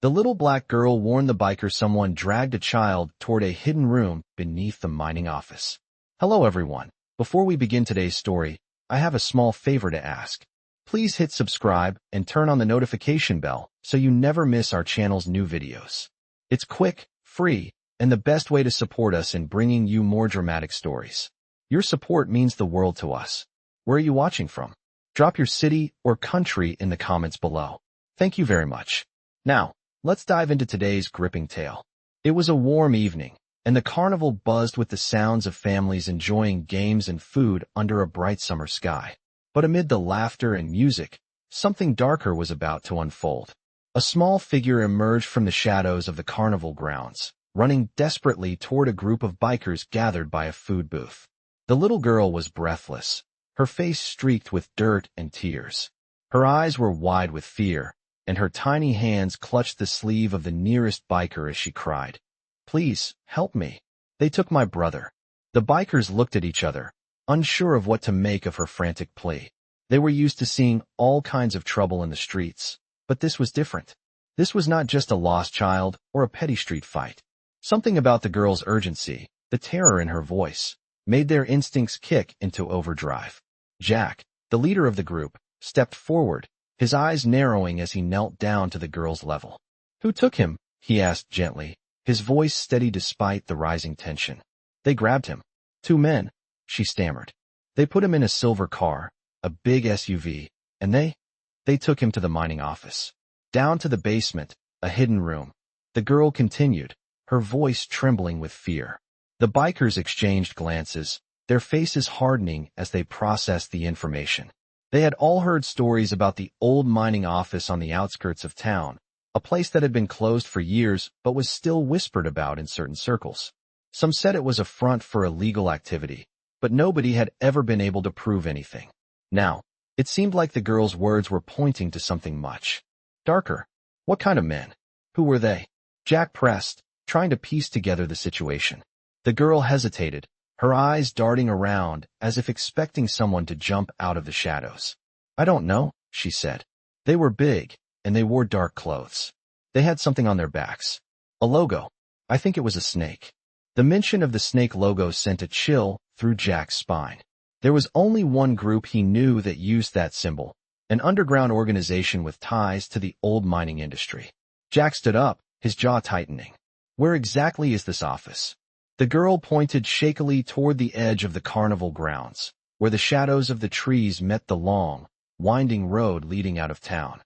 The little black girl warned the biker someone dragged a child toward a hidden room beneath the mining office. Hello everyone. Before we begin today's story, I have a small favor to ask. Please hit subscribe and turn on the notification bell so you never miss our channel's new videos. It's quick, free, and the best way to support us in bringing you more dramatic stories. Your support means the world to us. Where are you watching from? Drop your city or country in the comments below. Thank you very much. Now, let's dive into today's gripping tale. It was a warm evening, and the carnival buzzed with the sounds of families enjoying games and food under a bright summer sky. But amid the laughter and music, something darker was about to unfold. A small figure emerged from the shadows of the carnival grounds, running desperately toward a group of bikers gathered by a food booth. The little girl was breathless, her face streaked with dirt and tears. Her eyes were wide with fear, and her tiny hands clutched the sleeve of the nearest biker as she cried, "Please, help me. They took my brother." The bikers looked at each other, unsure of what to make of her frantic plea. They were used to seeing all kinds of trouble in the streets, but this was different. This was not just a lost child or a petty street fight. Something about the girl's urgency, the terror in her voice, made their instincts kick into overdrive. Jack, the leader of the group, stepped forward, his eyes narrowing as he knelt down to the girl's level. "Who took him?" he asked gently, his voice steady despite the rising tension. "They grabbed him. 2 men," she stammered. "They put him in a silver car, a big SUV, and they took him to the mining office. Down to the basement, a hidden room." The girl continued, her voice trembling with fear. The bikers exchanged glances, their faces hardening as they processed the information. They had all heard stories about the old mining office on the outskirts of town, a place that had been closed for years but was still whispered about in certain circles. Some said it was a front for illegal activity, but nobody had ever been able to prove anything. Now, it seemed like the girl's words were pointing to something much darker. What kind of men? Who were they? Jack pressed, trying to piece together the situation. The girl hesitated, her eyes darting around as if expecting someone to jump out of the shadows. "I don't know," she said. "They were big, and they wore dark clothes. They had something on their backs. A logo. I think it was a snake." The mention of the snake logo sent a chill through Jack's spine. There was only one group he knew that used that symbol, an underground organization with ties to the old mining industry. Jack stood up, his jaw tightening. "Where exactly is this office?" The girl pointed shakily toward the edge of the carnival grounds, where the shadows of the trees met the long, winding road leading out of town.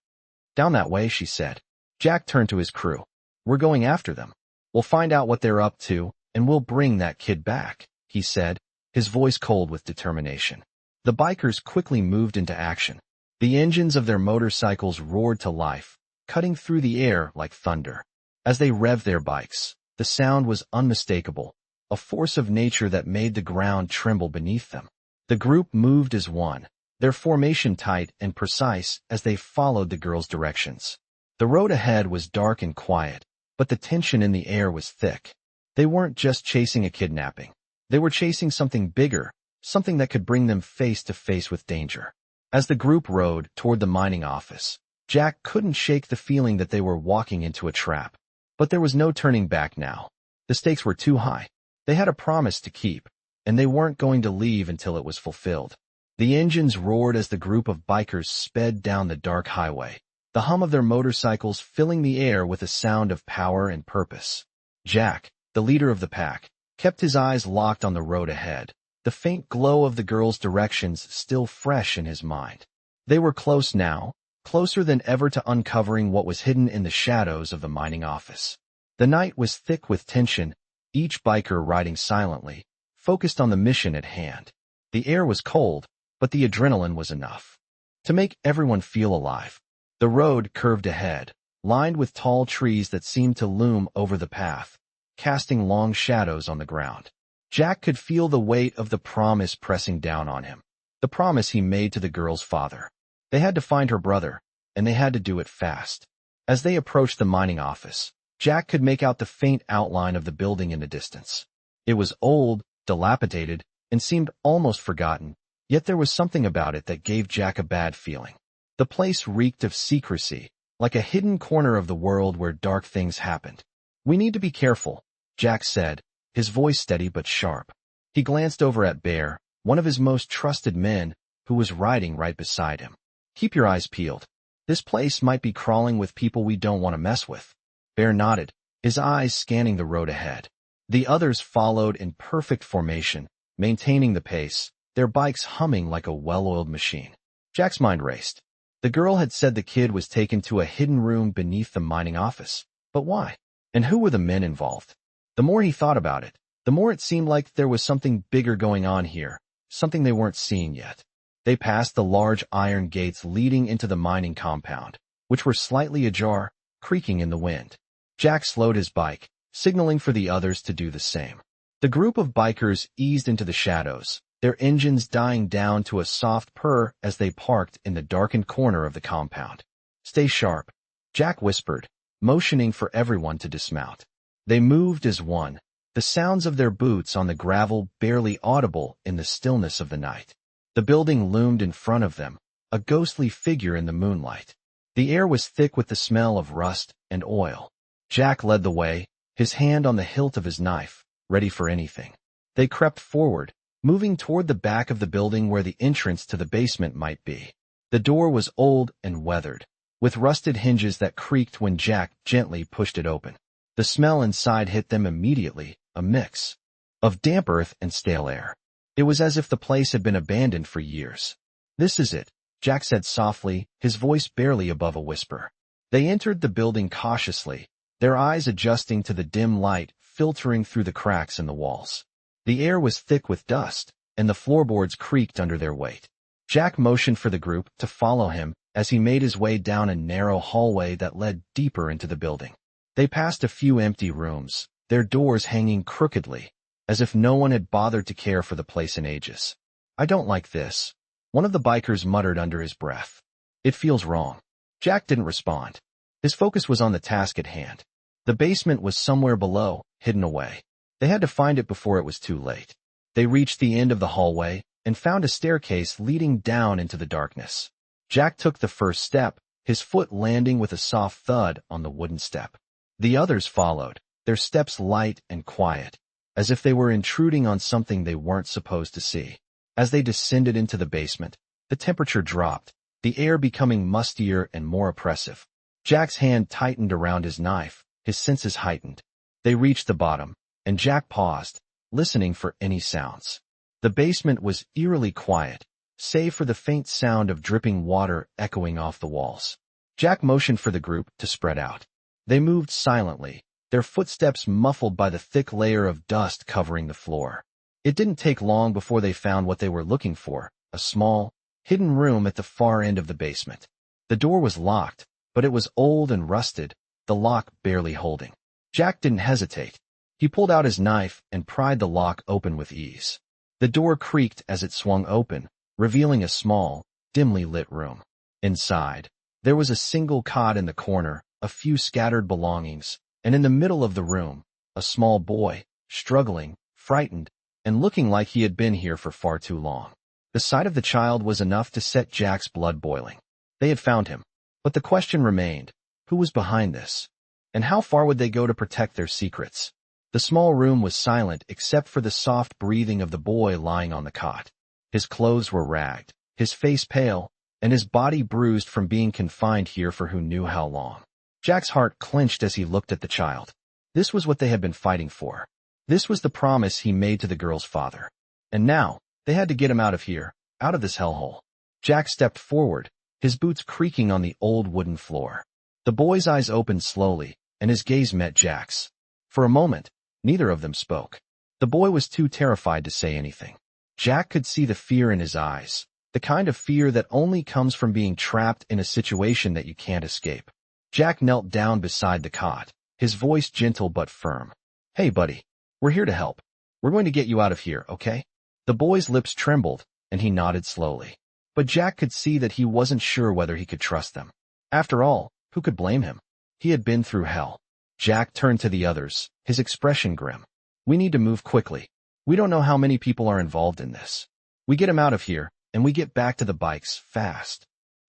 "Down that way," she said. Jack turned to his crew. "We're going after them. We'll find out what they're up to, and we'll bring that kid back," he said, his voice cold with determination. The bikers quickly moved into action. The engines of their motorcycles roared to life, cutting through the air like thunder. As they revved their bikes, the sound was unmistakable, a force of nature that made the ground tremble beneath them. The group moved as one, their formation tight and precise as they followed the girl's directions. The road ahead was dark and quiet, but the tension in the air was thick. They weren't just chasing a kidnapping. They were chasing something bigger, something that could bring them face to face with danger. As the group rode toward the mining office, Jack couldn't shake the feeling that they were walking into a trap. But there was no turning back now. The stakes were too high. They had a promise to keep, and they weren't going to leave until it was fulfilled. The engines roared as the group of bikers sped down the dark highway, the hum of their motorcycles filling the air with a sound of power and purpose. Jack, the leader of the pack, kept his eyes locked on the road ahead, the faint glow of the girl's directions still fresh in his mind. They were close now, closer than ever to uncovering what was hidden in the shadows of the mining office. The night was thick with tension, each biker riding silently, focused on the mission at hand. The air was cold, but the adrenaline was enough to make everyone feel alive. The road curved ahead, lined with tall trees that seemed to loom over the path, casting long shadows on the ground. Jack could feel the weight of the promise pressing down on him, the promise he made to the girl's father. They had to find her brother, and they had to do it fast. As they approached the mining office, Jack could make out the faint outline of the building in the distance. It was old, dilapidated, and seemed almost forgotten, yet there was something about it that gave Jack a bad feeling. The place reeked of secrecy, like a hidden corner of the world where dark things happened. "We need to be careful," Jack said, his voice steady but sharp. He glanced over at Bear, one of his most trusted men, who was riding right beside him. "Keep your eyes peeled. This place might be crawling with people we don't want to mess with." Bear nodded, his eyes scanning the road ahead. The others followed in perfect formation, maintaining the pace, their bikes humming like a well-oiled machine. Jack's mind raced. The girl had said the kid was taken to a hidden room beneath the mining office. But why? And who were the men involved? The more he thought about it, the more it seemed like there was something bigger going on here, something they weren't seeing yet. They passed the large iron gates leading into the mining compound, which were slightly ajar, creaking in the wind. Jack slowed his bike, signaling for the others to do the same. The group of bikers eased into the shadows, their engines dying down to a soft purr as they parked in the darkened corner of the compound. "Stay sharp," Jack whispered, motioning for everyone to dismount. They moved as one, the sounds of their boots on the gravel barely audible in the stillness of the night. The building loomed in front of them, a ghostly figure in the moonlight. The air was thick with the smell of rust and oil. Jack led the way, his hand on the hilt of his knife, ready for anything. They crept forward, moving toward the back of the building where the entrance to the basement might be. The door was old and weathered, with rusted hinges that creaked when Jack gently pushed it open. The smell inside hit them immediately, a mix of damp earth and stale air. It was as if the place had been abandoned for years. "This is it," Jack said softly, his voice barely above a whisper. They entered the building cautiously, their eyes adjusting to the dim light filtering through the cracks in the walls. The air was thick with dust, and the floorboards creaked under their weight. Jack motioned for the group to follow him as he made his way down a narrow hallway that led deeper into the building. They passed a few empty rooms, their doors hanging crookedly, as if no one had bothered to care for the place in ages. "I don't like this," one of the bikers muttered under his breath. "It feels wrong." Jack didn't respond. His focus was on the task at hand. The basement was somewhere below, hidden away. They had to find it before it was too late. They reached the end of the hallway and found a staircase leading down into the darkness. Jack took the first step, his foot landing with a soft thud on the wooden step. The others followed, their steps light and quiet, as if they were intruding on something they weren't supposed to see. As they descended into the basement, the temperature dropped, the air becoming mustier and more oppressive. Jack's hand tightened around his knife, his senses heightened. They reached the bottom, and Jack paused, listening for any sounds. The basement was eerily quiet, save for the faint sound of dripping water echoing off the walls. Jack motioned for the group to spread out. They moved silently, their footsteps muffled by the thick layer of dust covering the floor. It didn't take long before they found what they were looking for, a small, hidden room at the far end of the basement. The door was locked, but it was old and rusted, the lock barely holding. Jack didn't hesitate. He pulled out his knife and pried the lock open with ease. The door creaked as it swung open, revealing a small, dimly lit room. Inside, there was a single cot in the corner, a few scattered belongings, and in the middle of the room, a small boy, struggling, frightened, and looking like he had been here for far too long. The sight of the child was enough to set Jack's blood boiling. They had found him. But the question remained, who was behind this? And how far would they go to protect their secrets? The small room was silent except for the soft breathing of the boy lying on the cot. His clothes were ragged, his face pale, and his body bruised from being confined here for who knew how long. Jack's heart clenched as he looked at the child. This was what they had been fighting for. This was the promise he made to the girl's father. And now, they had to get him out of here, out of this hellhole. Jack stepped forward, his boots creaking on the old wooden floor. The boy's eyes opened slowly, and his gaze met Jack's. For a moment, neither of them spoke. The boy was too terrified to say anything. Jack could see the fear in his eyes, the kind of fear that only comes from being trapped in a situation that you can't escape. Jack knelt down beside the cot, his voice gentle but firm. "Hey, buddy, we're here to help. We're going to get you out of here, okay?" The boy's lips trembled, and he nodded slowly. But Jack could see that he wasn't sure whether he could trust them. After all, who could blame him? He had been through hell. Jack turned to the others, his expression grim. "We need to move quickly. We don't know how many people are involved in this. We get him out of here, and we get back to the bikes, fast."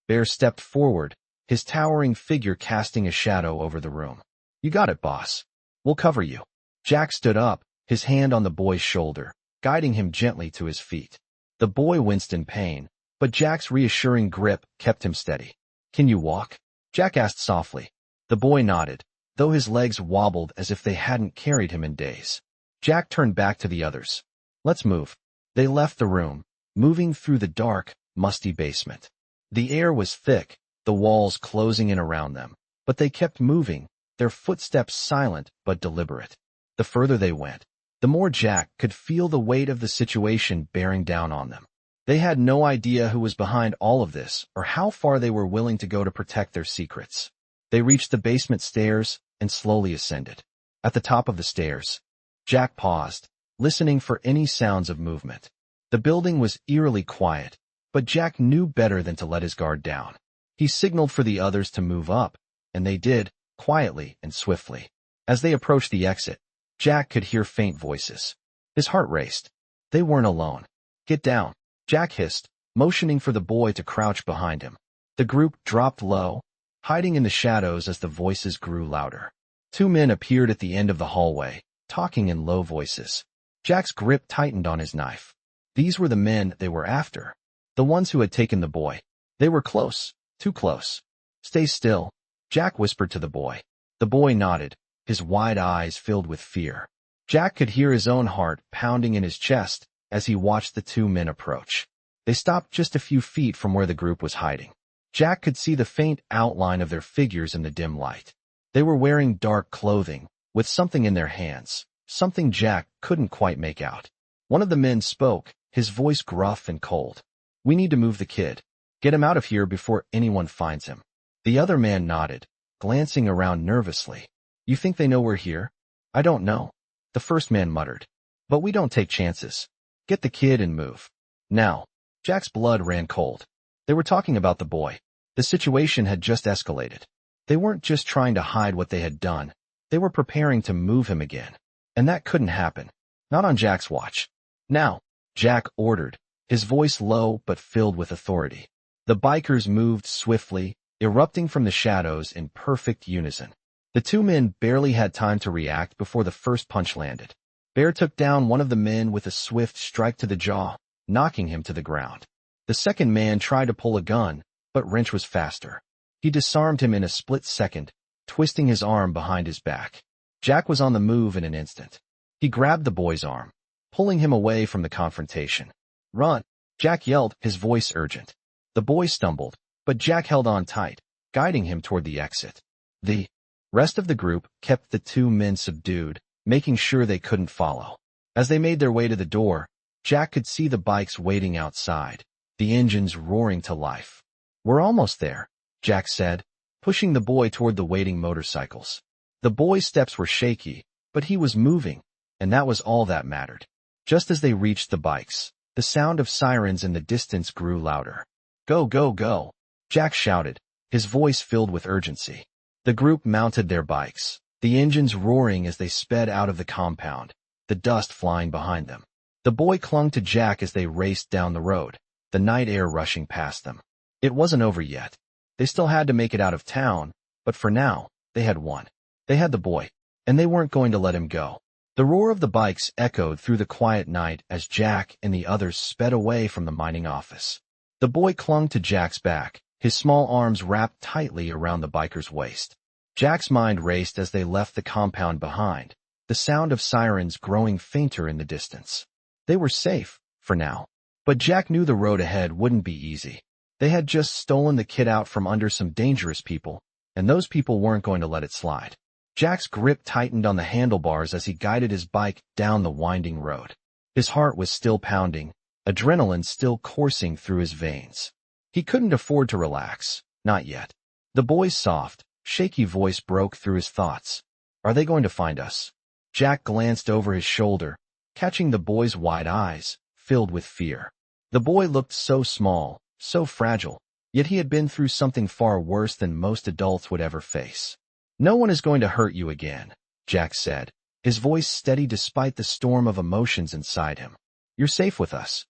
Bear stepped forward, his towering figure casting a shadow over the room. "You got it, boss. We'll cover you." Jack stood up, his hand on the boy's shoulder, guiding him gently to his feet. The boy winced in pain, but Jack's reassuring grip kept him steady. "Can you walk?" Jack asked softly. The boy nodded, though his legs wobbled as if they hadn't carried him in days. Jack turned back to the others. "Let's move." They left the room, moving through the dark, musty basement. The air was thick, the walls closing in around them, but they kept moving, their footsteps silent but deliberate. The further they went, the more Jack could feel the weight of the situation bearing down on them. They had no idea who was behind all of this or how far they were willing to go to protect their secrets. They reached the basement stairs and slowly ascended. At the top of the stairs, Jack paused, listening for any sounds of movement. The building was eerily quiet, but Jack knew better than to let his guard down. He signaled for the others to move up, and they did, quietly and swiftly. As they approached the exit, Jack could hear faint voices. His heart raced. They weren't alone. "Get down," Jack hissed, motioning for the boy to crouch behind him. The group dropped low, hiding in the shadows as the voices grew louder. Two men appeared at the end of the hallway, talking in low voices. Jack's grip tightened on his knife. These were the men they were after, the ones who had taken the boy. They were close, too close. "Stay still," Jack whispered to the boy. The boy nodded, his wide eyes filled with fear. Jack could hear his own heart pounding in his chest as he watched the two men approach. They stopped just a few feet from where the group was hiding. Jack could see the faint outline of their figures in the dim light. They were wearing dark clothing, with something in their hands, something Jack couldn't quite make out. One of the men spoke, his voice gruff and cold. "We need to move the kid. Get him out of here before anyone finds him." The other man nodded, glancing around nervously. "You think they know we're here?" "I don't know," the first man muttered. "But we don't take chances. Get the kid and move. Now." Jack's blood ran cold. They were talking about the boy. The situation had just escalated. They weren't just trying to hide what they had done. They were preparing to move him again. And that couldn't happen. Not on Jack's watch. "Now," Jack ordered, his voice low but filled with authority. The bikers moved swiftly, erupting from the shadows in perfect unison. The two men barely had time to react before the first punch landed. Bear took down one of the men with a swift strike to the jaw, knocking him to the ground. The second man tried to pull a gun, but Wrench was faster. He disarmed him in a split second, twisting his arm behind his back. Jack was on the move in an instant. He grabbed the boy's arm, pulling him away from the confrontation. "Run!" Jack yelled, his voice urgent. The boy stumbled, but Jack held on tight, guiding him toward the exit. The rest of the group kept the two men subdued, making sure they couldn't follow. As they made their way to the door, Jack could see the bikes waiting outside, the engines roaring to life. "We're almost there," Jack said, pushing the boy toward the waiting motorcycles. The boy's steps were shaky, but he was moving, and that was all that mattered. Just as they reached the bikes, the sound of sirens in the distance grew louder. "Go, go, go!" Jack shouted, his voice filled with urgency. The group mounted their bikes, the engines roaring as they sped out of the compound, the dust flying behind them. The boy clung to Jack as they raced down the road, the night air rushing past them. It wasn't over yet. They still had to make it out of town, but for now, they had won. They had the boy, and they weren't going to let him go. The roar of the bikes echoed through the quiet night as Jack and the others sped away from the mining office. The boy clung to Jack's back, his small arms wrapped tightly around the biker's waist. Jack's mind raced as they left the compound behind, the sound of sirens growing fainter in the distance. They were safe, for now. But Jack knew the road ahead wouldn't be easy. They had just stolen the kid out from under some dangerous people, and those people weren't going to let it slide. Jack's grip tightened on the handlebars as he guided his bike down the winding road. His heart was still pounding, adrenaline still coursing through his veins. He couldn't afford to relax, not yet. The boy's soft, shaky voice broke through his thoughts. "Are they going to find us?" Jack glanced over his shoulder, catching the boy's wide eyes, filled with fear. The boy looked so small, so fragile, yet he had been through something far worse than most adults would ever face. "No one is going to hurt you again," Jack said, his voice steady despite the storm of emotions inside him. "You're safe with us."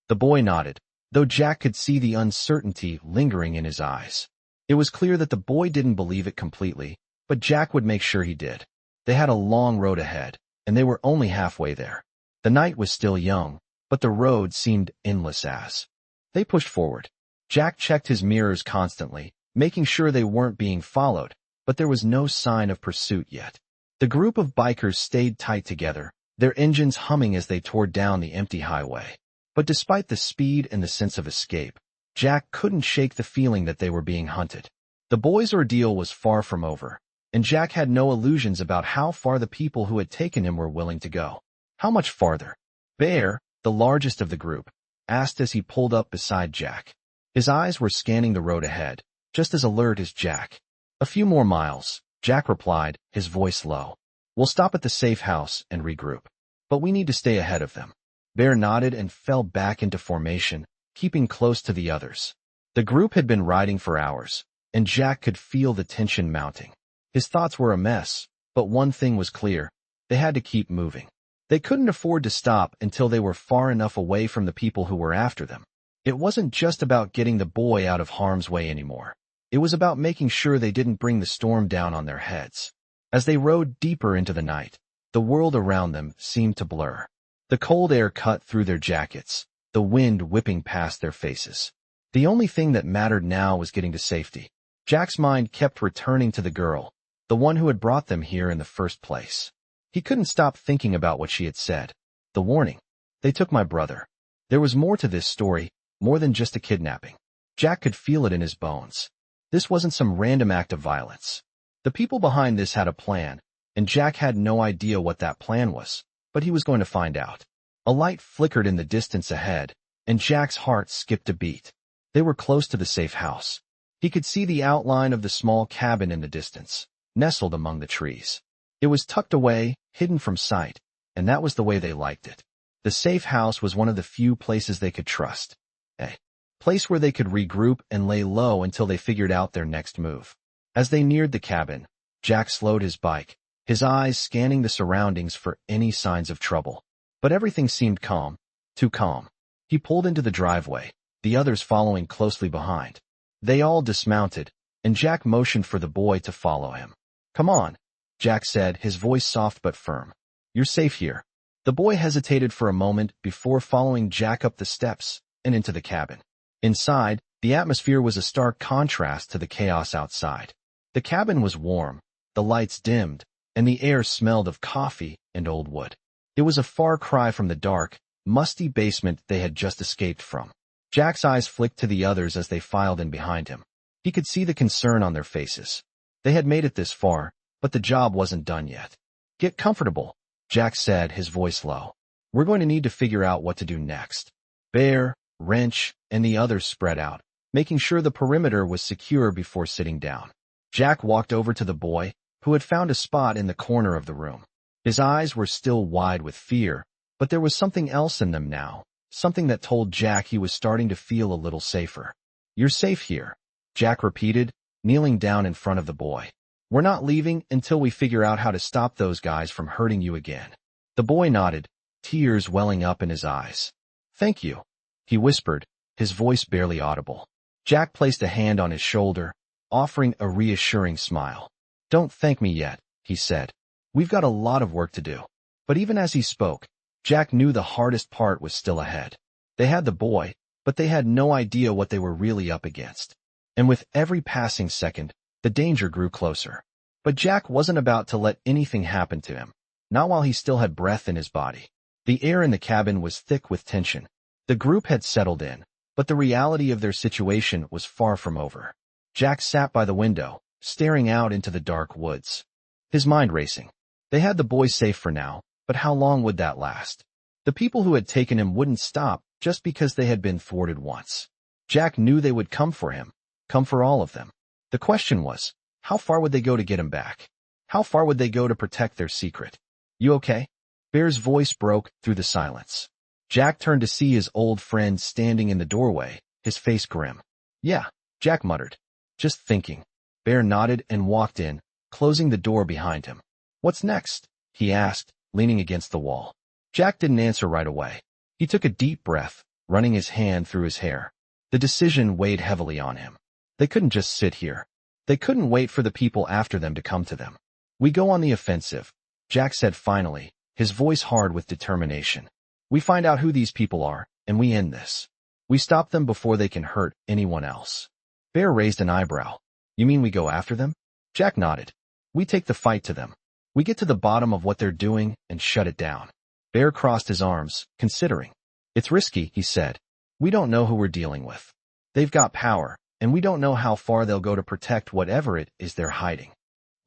The boy nodded, though Jack could see the uncertainty lingering in his eyes. It was clear that the boy didn't believe it completely, but Jack would make sure he did. They had a long road ahead, and they were only halfway there. The night was still young, but the road seemed endless as they pushed forward. Jack checked his mirrors constantly, making sure they weren't being followed, but there was no sign of pursuit yet. The group of bikers stayed tight together, their engines humming as they tore down the empty highway. But despite the speed and the sense of escape, Jack couldn't shake the feeling that they were being hunted. The boy's ordeal was far from over, and Jack had no illusions about how far the people who had taken him were willing to go. How much farther? Bear, the largest of the group, asked as he pulled up beside Jack. His eyes were scanning the road ahead, just as alert as Jack. A few more miles, Jack replied, his voice low. We'll stop at the safe house and regroup. But we need to stay ahead of them. Bear nodded and fell back into formation, keeping close to the others. The group had been riding for hours, and Jack could feel the tension mounting. His thoughts were a mess, but one thing was clear. They had to keep moving. They couldn't afford to stop until they were far enough away from the people who were after them. It wasn't just about getting the boy out of harm's way anymore. It was about making sure they didn't bring the storm down on their heads. As they rode deeper into the night, the world around them seemed to blur. The cold air cut through their jackets, the wind whipping past their faces. The only thing that mattered now was getting to safety. Jack's mind kept returning to the girl, the one who had brought them here in the first place. He couldn't stop thinking about what she had said. The warning. They took my brother. There was more to this story, more than just a kidnapping. Jack could feel it in his bones. This wasn't some random act of violence. The people behind this had a plan, and Jack had no idea what that plan was, but he was going to find out. A light flickered in the distance ahead, and Jack's heart skipped a beat. They were close to the safe house. He could see the outline of the small cabin in the distance, nestled among the trees. It was tucked away, hidden from sight, and that was the way they liked it. The safe house was one of the few places they could trust. A place where they could regroup and lay low until they figured out their next move. As they neared the cabin, Jack slowed his bike, his eyes scanning the surroundings for any signs of trouble. But everything seemed calm, too calm. He pulled into the driveway, the others following closely behind. They all dismounted, and Jack motioned for the boy to follow him. Come on, Jack said, his voice soft but firm. You're safe here. The boy hesitated for a moment before following Jack up the steps and into the cabin. Inside, the atmosphere was a stark contrast to the chaos outside. The cabin was warm, the lights dimmed, and the air smelled of coffee and old wood. It was a far cry from the dark, musty basement they had just escaped from. Jack's eyes flicked to the others as they filed in behind him. He could see the concern on their faces. They had made it this far, but the job wasn't done yet. Get comfortable, Jack said, his voice low. We're going to need to figure out what to do next. Bear, Wrench, and the others spread out, making sure the perimeter was secure before sitting down. Jack walked over to the boy, who had found a spot in the corner of the room. His eyes were still wide with fear, but there was something else in them now, something that told Jack he was starting to feel a little safer. You're safe here, Jack repeated, kneeling down in front of the boy. We're not leaving until we figure out how to stop those guys from hurting you again. The boy nodded, tears welling up in his eyes. Thank you, he whispered, his voice barely audible. Jack placed a hand on his shoulder, offering a reassuring smile. Don't thank me yet, he said. We've got a lot of work to do. But even as he spoke, Jack knew the hardest part was still ahead. They had the boy, but they had no idea what they were really up against. And with every passing second, the danger grew closer. But Jack wasn't about to let anything happen to him, not while he still had breath in his body. The air in the cabin was thick with tension. The group had settled in, but the reality of their situation was far from over. Jack sat by the window, staring out into the dark woods, his mind racing. They had the boy safe for now, but how long would that last? The people who had taken him wouldn't stop just because they had been thwarted once. Jack knew they would come for him, come for all of them. The question was, how far would they go to get him back? How far would they go to protect their secret? You okay? Bear's voice broke through the silence. Jack turned to see his old friend standing in the doorway, his face grim. Yeah, Jack muttered. Just thinking. Bear nodded and walked in, closing the door behind him. What's next? He asked, leaning against the wall. Jack didn't answer right away. He took a deep breath, running his hand through his hair. The decision weighed heavily on him. They couldn't just sit here. They couldn't wait for the people after them to come to them. We go on the offensive, Jack said finally, his voice hard with determination. We find out who these people are, and we end this. We stop them before they can hurt anyone else. Bear raised an eyebrow. You mean we go after them? Jack nodded. We take the fight to them. We get to the bottom of what they're doing and shut it down. Bear crossed his arms, considering. It's risky, he said. We don't know who we're dealing with. They've got power, and we don't know how far they'll go to protect whatever it is they're hiding.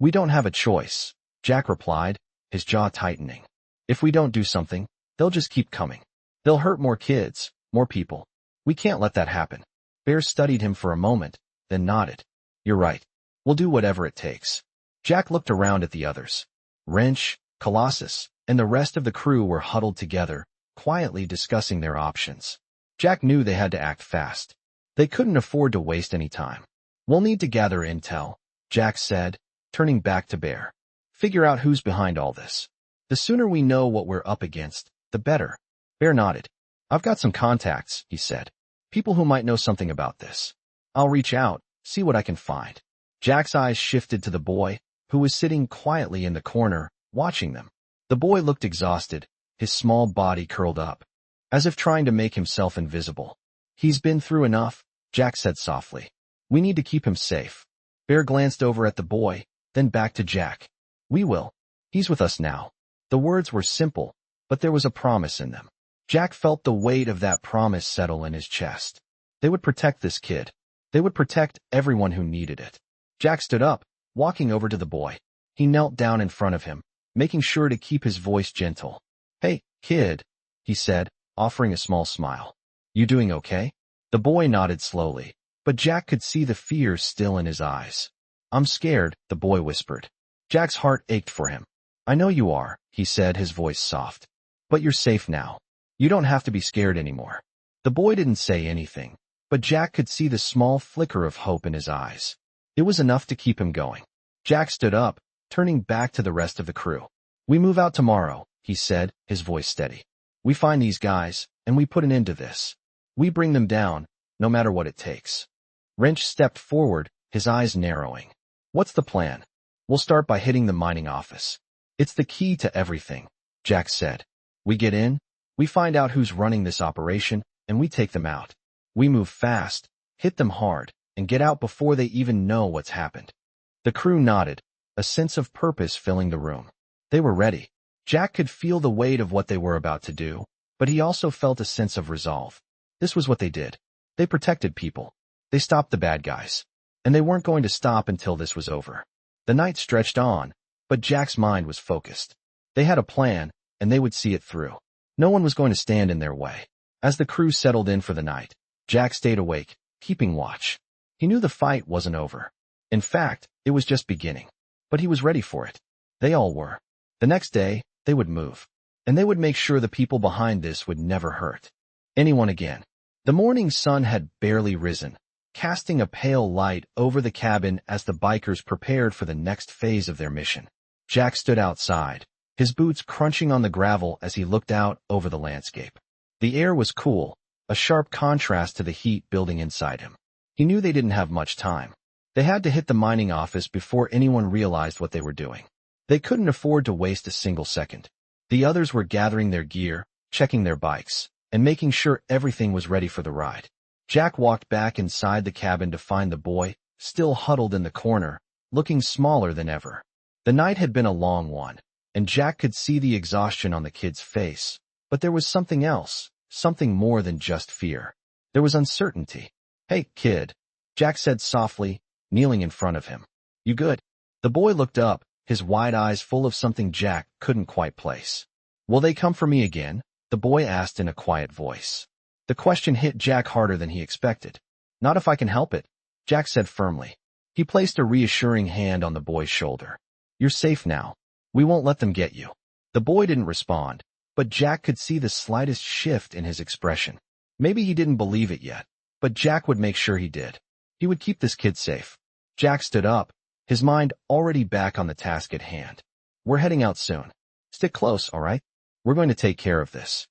We don't have a choice, Jack replied, his jaw tightening. If we don't do something, they'll just keep coming. They'll hurt more kids, more people. We can't let that happen. Bear studied him for a moment, then nodded. You're right. We'll do whatever it takes. Jack looked around at the others. Wrench, Colossus, and the rest of the crew were huddled together, quietly discussing their options. Jack knew they had to act fast. They couldn't afford to waste any time. We'll need to gather intel, Jack said, turning back to Bear. Figure out who's behind all this. The sooner we know what we're up against, the better. Bear nodded. I've got some contacts, he said. People who might know something about this. I'll reach out, see what I can find. Jack's eyes shifted to the boy, who was sitting quietly in the corner, watching them. The boy looked exhausted, his small body curled up, as if trying to make himself invisible. He's been through enough, Jack said softly. We need to keep him safe. Bear glanced over at the boy, then back to Jack. We will. He's with us now. The words were simple, but there was a promise in them. Jack felt the weight of that promise settle in his chest. They would protect this kid. They would protect everyone who needed it. Jack stood up, walking over to the boy. He knelt down in front of him, making sure to keep his voice gentle. Hey, kid, he said, offering a small smile. You doing okay? The boy nodded slowly, but Jack could see the fear still in his eyes. I'm scared, the boy whispered. Jack's heart ached for him. I know you are, he said, his voice soft. But you're safe now. You don't have to be scared anymore. The boy didn't say anything, but Jack could see the small flicker of hope in his eyes. It was enough to keep him going. Jack stood up, turning back to the rest of the crew. We move out tomorrow, he said, his voice steady. We find these guys, and we put an end to this. We bring them down, no matter what it takes. Wrench stepped forward, his eyes narrowing. What's the plan? We'll start by hitting the mining office. It's the key to everything, Jack said. We get in, we find out who's running this operation, and we take them out. We move fast, hit them hard, and get out before they even know what's happened. The crew nodded, a sense of purpose filling the room. They were ready. Jack could feel the weight of what they were about to do, but he also felt a sense of resolve. This was what they did. They protected people. They stopped the bad guys. And they weren't going to stop until this was over. The night stretched on, but Jack's mind was focused. They had a plan, and they would see it through. No one was going to stand in their way. As the crew settled in for the night, Jack stayed awake, keeping watch. He knew the fight wasn't over. In fact, it was just beginning. But he was ready for it. They all were. The next day, they would move. And they would make sure the people behind this would never hurt anyone again. The morning sun had barely risen, casting a pale light over the cabin as the bikers prepared for the next phase of their mission. Jack stood outside, his boots crunching on the gravel as he looked out over the landscape. The air was cool, a sharp contrast to the heat building inside him. He knew they didn't have much time. They had to hit the mining office before anyone realized what they were doing. They couldn't afford to waste a single second. The others were gathering their gear, checking their bikes, and making sure everything was ready for the ride. Jack walked back inside the cabin to find the boy, still huddled in the corner, looking smaller than ever. The night had been a long one, and Jack could see the exhaustion on the kid's face. But there was something else, something more than just fear. There was uncertainty. Hey, kid, Jack said softly, kneeling in front of him. You good? The boy looked up, his wide eyes full of something Jack couldn't quite place. Will they come for me again? The boy asked in a quiet voice. The question hit Jack harder than he expected. Not if I can help it, Jack said firmly. He placed a reassuring hand on the boy's shoulder. You're safe now. We won't let them get you. The boy didn't respond, but Jack could see the slightest shift in his expression. Maybe he didn't believe it yet, but Jack would make sure he did. He would keep this kid safe. Jack stood up, his mind already back on the task at hand. We're heading out soon. Stick close, all right? We're going to take care of this.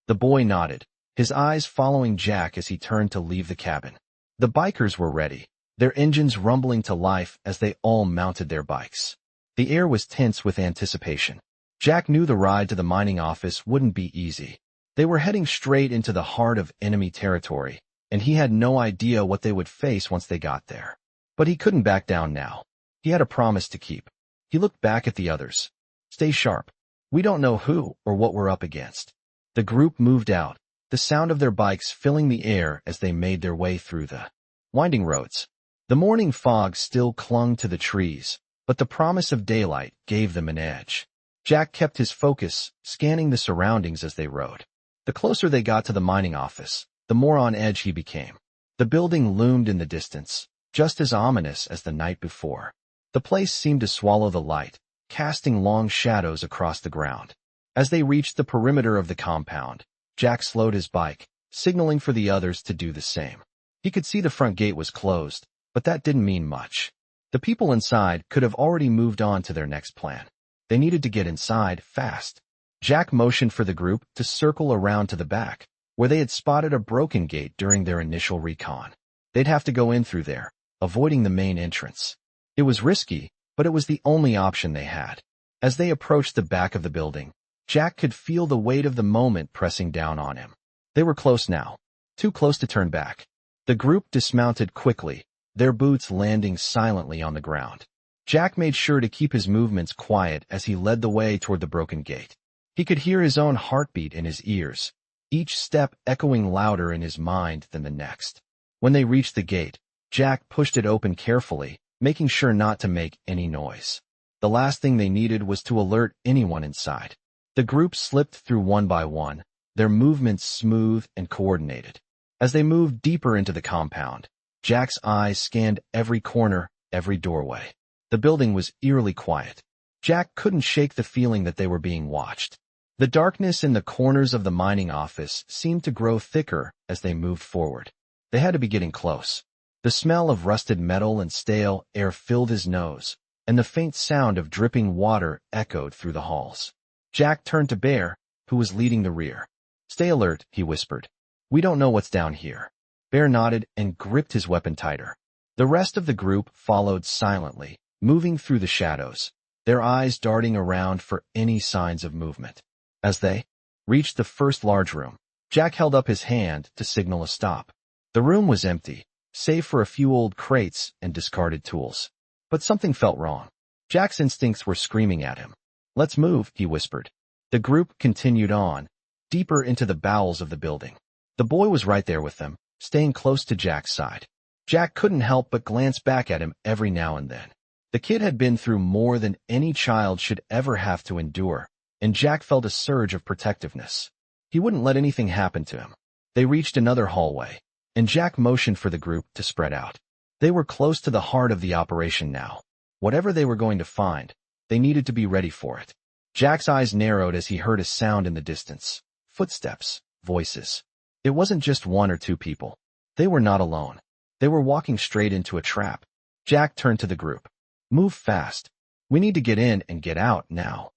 The boy nodded, his eyes following Jack as he turned to leave the cabin. The bikers were ready, their engines rumbling to life as they all mounted their bikes. The air was tense with anticipation. Jack knew the ride to the mining office wouldn't be easy. They were heading straight into the heart of enemy territory, and he had no idea what they would face once they got there. But he couldn't back down now. He had a promise to keep. He looked back at the others. Stay sharp. We don't know who or what we're up against. The group moved out, the sound of their bikes filling the air as they made their way through the winding roads. The morning fog still clung to the trees, but the promise of daylight gave them an edge. Jack kept his focus, scanning the surroundings as they rode. The closer they got to the mining office, the more on edge he became. The building loomed in the distance, just as ominous as the night before. The place seemed to swallow the light, casting long shadows across the ground. As they reached the perimeter of the compound, Jack slowed his bike, signaling for the others to do the same. He could see the front gate was closed, but that didn't mean much. The people inside could have already moved on to their next plan. They needed to get inside fast. Jack motioned for the group to circle around to the back, where they had spotted a broken gate during their initial recon. They'd have to go in through there, avoiding the main entrance. It was risky, but it was the only option they had. As they approached the back of the building, Jack could feel the weight of the moment pressing down on him. They were close now, too close to turn back. The group dismounted quickly, their boots landing silently on the ground. Jack made sure to keep his movements quiet as he led the way toward the broken gate. He could hear his own heartbeat in his ears, each step echoing louder in his mind than the next. When they reached the gate, Jack pushed it open carefully, making sure not to make any noise. The last thing they needed was to alert anyone inside. The group slipped through one by one, their movements smooth and coordinated. As they moved deeper into the compound, Jack's eyes scanned every corner, every doorway. The building was eerily quiet. Jack couldn't shake the feeling that they were being watched. The darkness in the corners of the mining office seemed to grow thicker as they moved forward. They had to be getting close. The smell of rusted metal and stale air filled his nose, and the faint sound of dripping water echoed through the halls. Jack turned to Bear, who was leading the rear. "Stay alert," he whispered. "We don't know what's down here." Bear nodded and gripped his weapon tighter. The rest of the group followed silently, moving through the shadows, their eyes darting around for any signs of movement. As they reached the first large room, Jack held up his hand to signal a stop. The room was empty, save for a few old crates and discarded tools. But something felt wrong. Jack's instincts were screaming at him. "Let's move," he whispered. The group continued on, deeper into the bowels of the building. The boy was right there with them, staying close to Jack's side. Jack couldn't help but glance back at him every now and then. The kid had been through more than any child should ever have to endure, and Jack felt a surge of protectiveness. He wouldn't let anything happen to him. They reached another hallway, and Jack motioned for the group to spread out. They were close to the heart of the operation now. Whatever they were going to find, they needed to be ready for it. Jack's eyes narrowed as he heard a sound in the distance. Footsteps, voices. It wasn't just one or two people. They were not alone. They were walking straight into a trap. Jack turned to the group. "Move fast. We need to get in and get out now."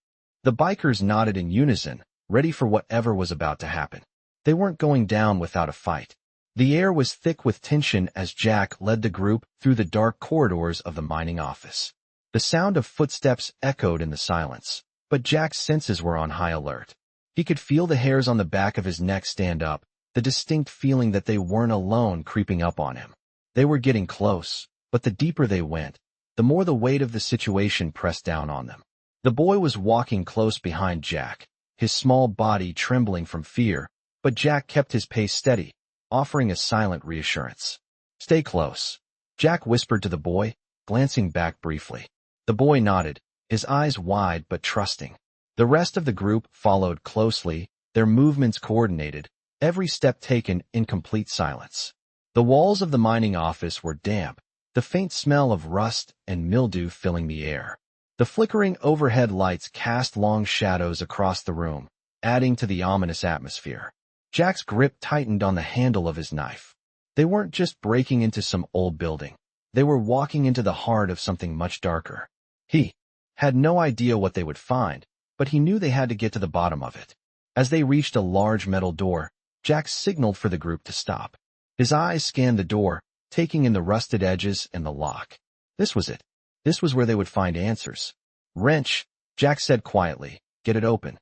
The bikers nodded in unison, ready for whatever was about to happen. They weren't going down without a fight. The air was thick with tension as Jack led the group through the dark corridors of the mining office. The sound of footsteps echoed in the silence, but Jack's senses were on high alert. He could feel the hairs on the back of his neck stand up, the distinct feeling that they weren't alone creeping up on him. They were getting close, but the deeper they went, the more the weight of the situation pressed down on them. The boy was walking close behind Jack, his small body trembling from fear, but Jack kept his pace steady, offering a silent reassurance. "Stay close," Jack whispered to the boy, glancing back briefly. The boy nodded, his eyes wide but trusting. The rest of the group followed closely, their movements coordinated, every step taken in complete silence. The walls of the mining office were damp, the faint smell of rust and mildew filling the air. The flickering overhead lights cast long shadows across the room, adding to the ominous atmosphere. Jack's grip tightened on the handle of his knife. They weren't just breaking into some old building. They were walking into the heart of something much darker. He had no idea what they would find, but he knew they had to get to the bottom of it. As they reached a large metal door, Jack signaled for the group to stop. His eyes scanned the door, taking in the rusted edges and the lock. This was it. This was where they would find answers. "Wrench," Jack said quietly. "Get it open."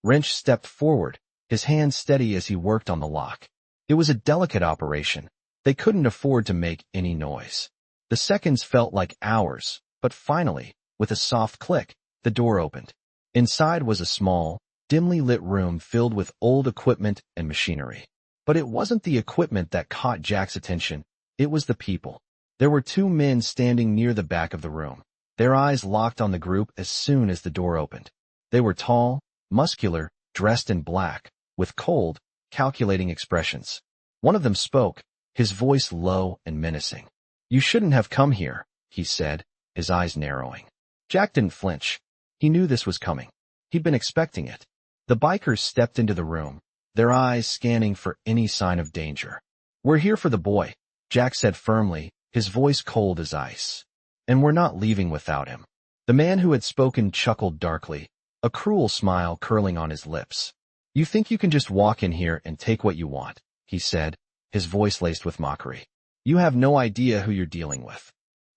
Wrench stepped forward, his hand steady as he worked on the lock. It was a delicate operation. They couldn't afford to make any noise. The seconds felt like hours, but finally, with a soft click, the door opened. Inside was a small, dimly lit room filled with old equipment and machinery. But it wasn't the equipment that caught Jack's attention, it was the people. There were two men standing near the back of the room. Their eyes locked on the group as soon as the door opened. They were tall, muscular, dressed in black, with cold, calculating expressions. One of them spoke, his voice low and menacing. "You shouldn't have come here," he said, his eyes narrowing. Jack didn't flinch. He knew this was coming. He'd been expecting it. The bikers stepped into the room, their eyes scanning for any sign of danger. "We're here for the boy," Jack said firmly, his voice cold as ice. "And we're not leaving without him." The man who had spoken chuckled darkly, a cruel smile curling on his lips. "You think you can just walk in here and take what you want," he said, his voice laced with mockery. "You have no idea who you're dealing with."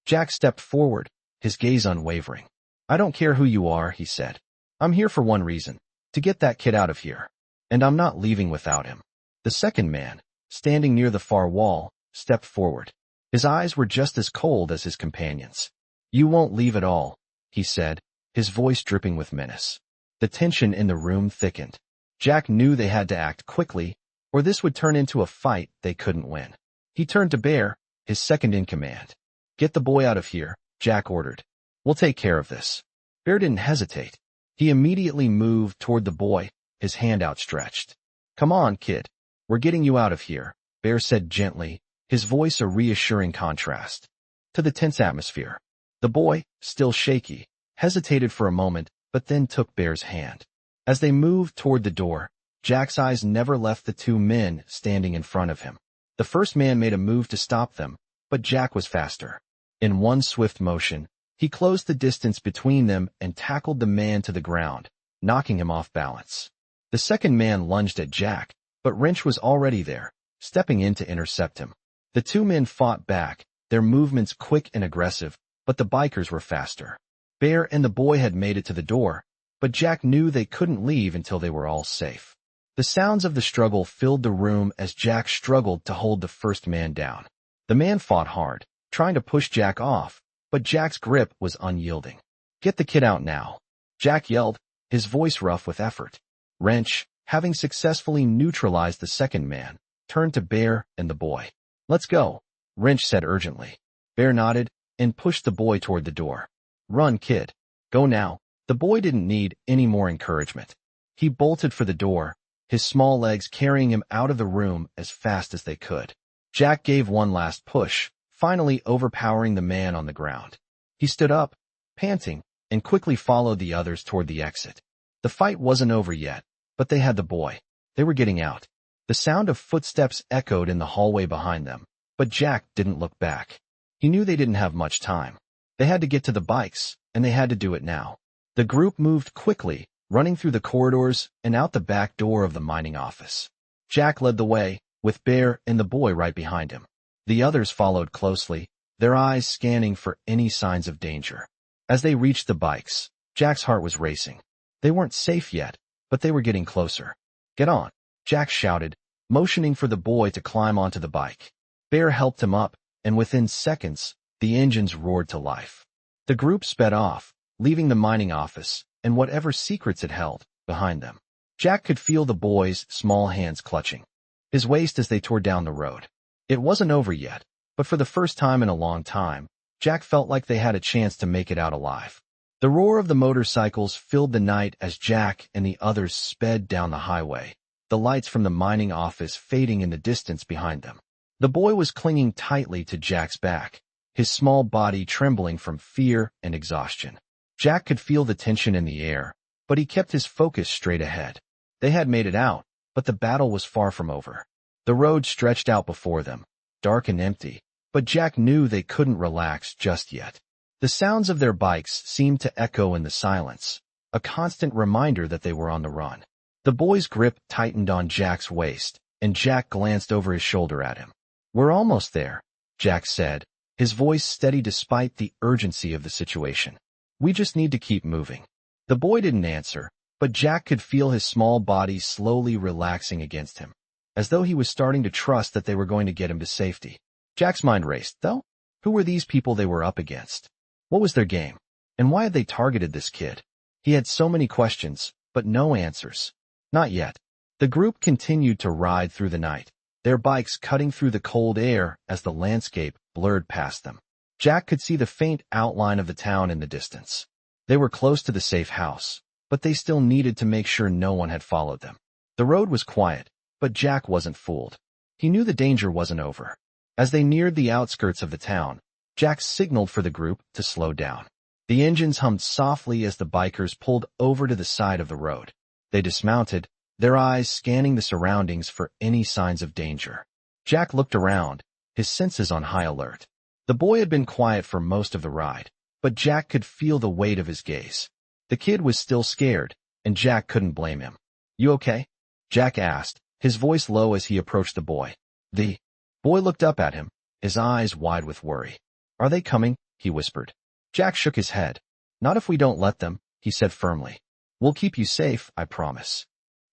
Jack stepped forward, his gaze unwavering. "I don't care who you are," he said. "I'm here for one reason, to get that kid out of here. And I'm not leaving without him." The second man, standing near the far wall, stepped forward. His eyes were just as cold as his companions. "You won't leave at all," he said, his voice dripping with menace. The tension in the room thickened. Jack knew they had to act quickly, or this would turn into a fight they couldn't win. He turned to Bear, his second in command. "Get the boy out of here," Jack ordered. "We'll take care of this." Bear didn't hesitate. He immediately moved toward the boy, his hand outstretched. "Come on, kid. We're getting you out of here," Bear said gently, his voice a reassuring contrast to the tense atmosphere. The boy, still shaky, hesitated for a moment, but then took Bear's hand. As they moved toward the door, Jack's eyes never left the two men standing in front of him. The first man made a move to stop them, but Jack was faster. In one swift motion, he closed the distance between them and tackled the man to the ground, knocking him off balance. The second man lunged at Jack, but Wrench was already there, stepping in to intercept him. The two men fought back, their movements quick and aggressive, but the bikers were faster. Bear and the boy had made it to the door, but Jack knew they couldn't leave until they were all safe. The sounds of the struggle filled the room as Jack struggled to hold the first man down. The man fought hard, trying to push Jack off, but Jack's grip was unyielding. "Get the kid out now," Jack yelled, his voice rough with effort. Wrench, having successfully neutralized the second man, turned to Bear and the boy. "Let's go," Wrench said urgently. Bear nodded and pushed the boy toward the door. "Run, kid. Go now." The boy didn't need any more encouragement. He bolted for the door, his small legs carrying him out of the room as fast as they could. Jack gave one last push, finally overpowering the man on the ground. He stood up, panting, and quickly followed the others toward the exit. The fight wasn't over yet, but they had the boy. They were getting out. The sound of footsteps echoed in the hallway behind them, but Jack didn't look back. He knew they didn't have much time. They had to get to the bikes, and they had to do it now. The group moved quickly, running through the corridors and out the back door of the mining office. Jack led the way, with Bear and the boy right behind him. The others followed closely, their eyes scanning for any signs of danger. As they reached the bikes, Jack's heart was racing. They weren't safe yet, but they were getting closer. "Get on," Jack shouted, motioning for the boy to climb onto the bike. Bear helped him up, and within seconds, the engines roared to life. The group sped off, leaving the mining office, and whatever secrets it held, behind them. Jack could feel the boy's small hands clutching his waist as they tore down the road. It wasn't over yet, but for the first time in a long time, Jack felt like they had a chance to make it out alive. The roar of the motorcycles filled the night as Jack and the others sped down the highway, the lights from the mining office fading in the distance behind them. The boy was clinging tightly to Jack's back, his small body trembling from fear and exhaustion. Jack could feel the tension in the air, but he kept his focus straight ahead. They had made it out, but the battle was far from over. The road stretched out before them, dark and empty, but Jack knew they couldn't relax just yet. The sounds of their bikes seemed to echo in the silence, a constant reminder that they were on the run. The boy's grip tightened on Jack's waist, and Jack glanced over his shoulder at him. "We're almost there," Jack said, his voice steady despite the urgency of the situation. We just need to keep moving. The boy didn't answer, but Jack could feel his small body slowly relaxing against him, as though he was starting to trust that they were going to get him to safety. Jack's mind raced, though. Who were these people they were up against? What was their game? And why had they targeted this kid? He had so many questions, but no answers. Not yet. The group continued to ride through the night, their bikes cutting through the cold air as the landscape blurred past them. Jack could see the faint outline of the town in the distance. They were close to the safe house, but they still needed to make sure no one had followed them. The road was quiet, but Jack wasn't fooled. He knew the danger wasn't over. As they neared the outskirts of the town, Jack signaled for the group to slow down. The engines hummed softly as the bikers pulled over to the side of the road. They dismounted, their eyes scanning the surroundings for any signs of danger. Jack looked around, his senses on high alert. The boy had been quiet for most of the ride, but Jack could feel the weight of his gaze. The kid was still scared, and Jack couldn't blame him. You okay? Jack asked, his voice low as he approached the boy. The boy looked up at him, his eyes wide with worry. Are they coming? He whispered. Jack shook his head. Not if we don't let them, he said firmly. We'll keep you safe, I promise.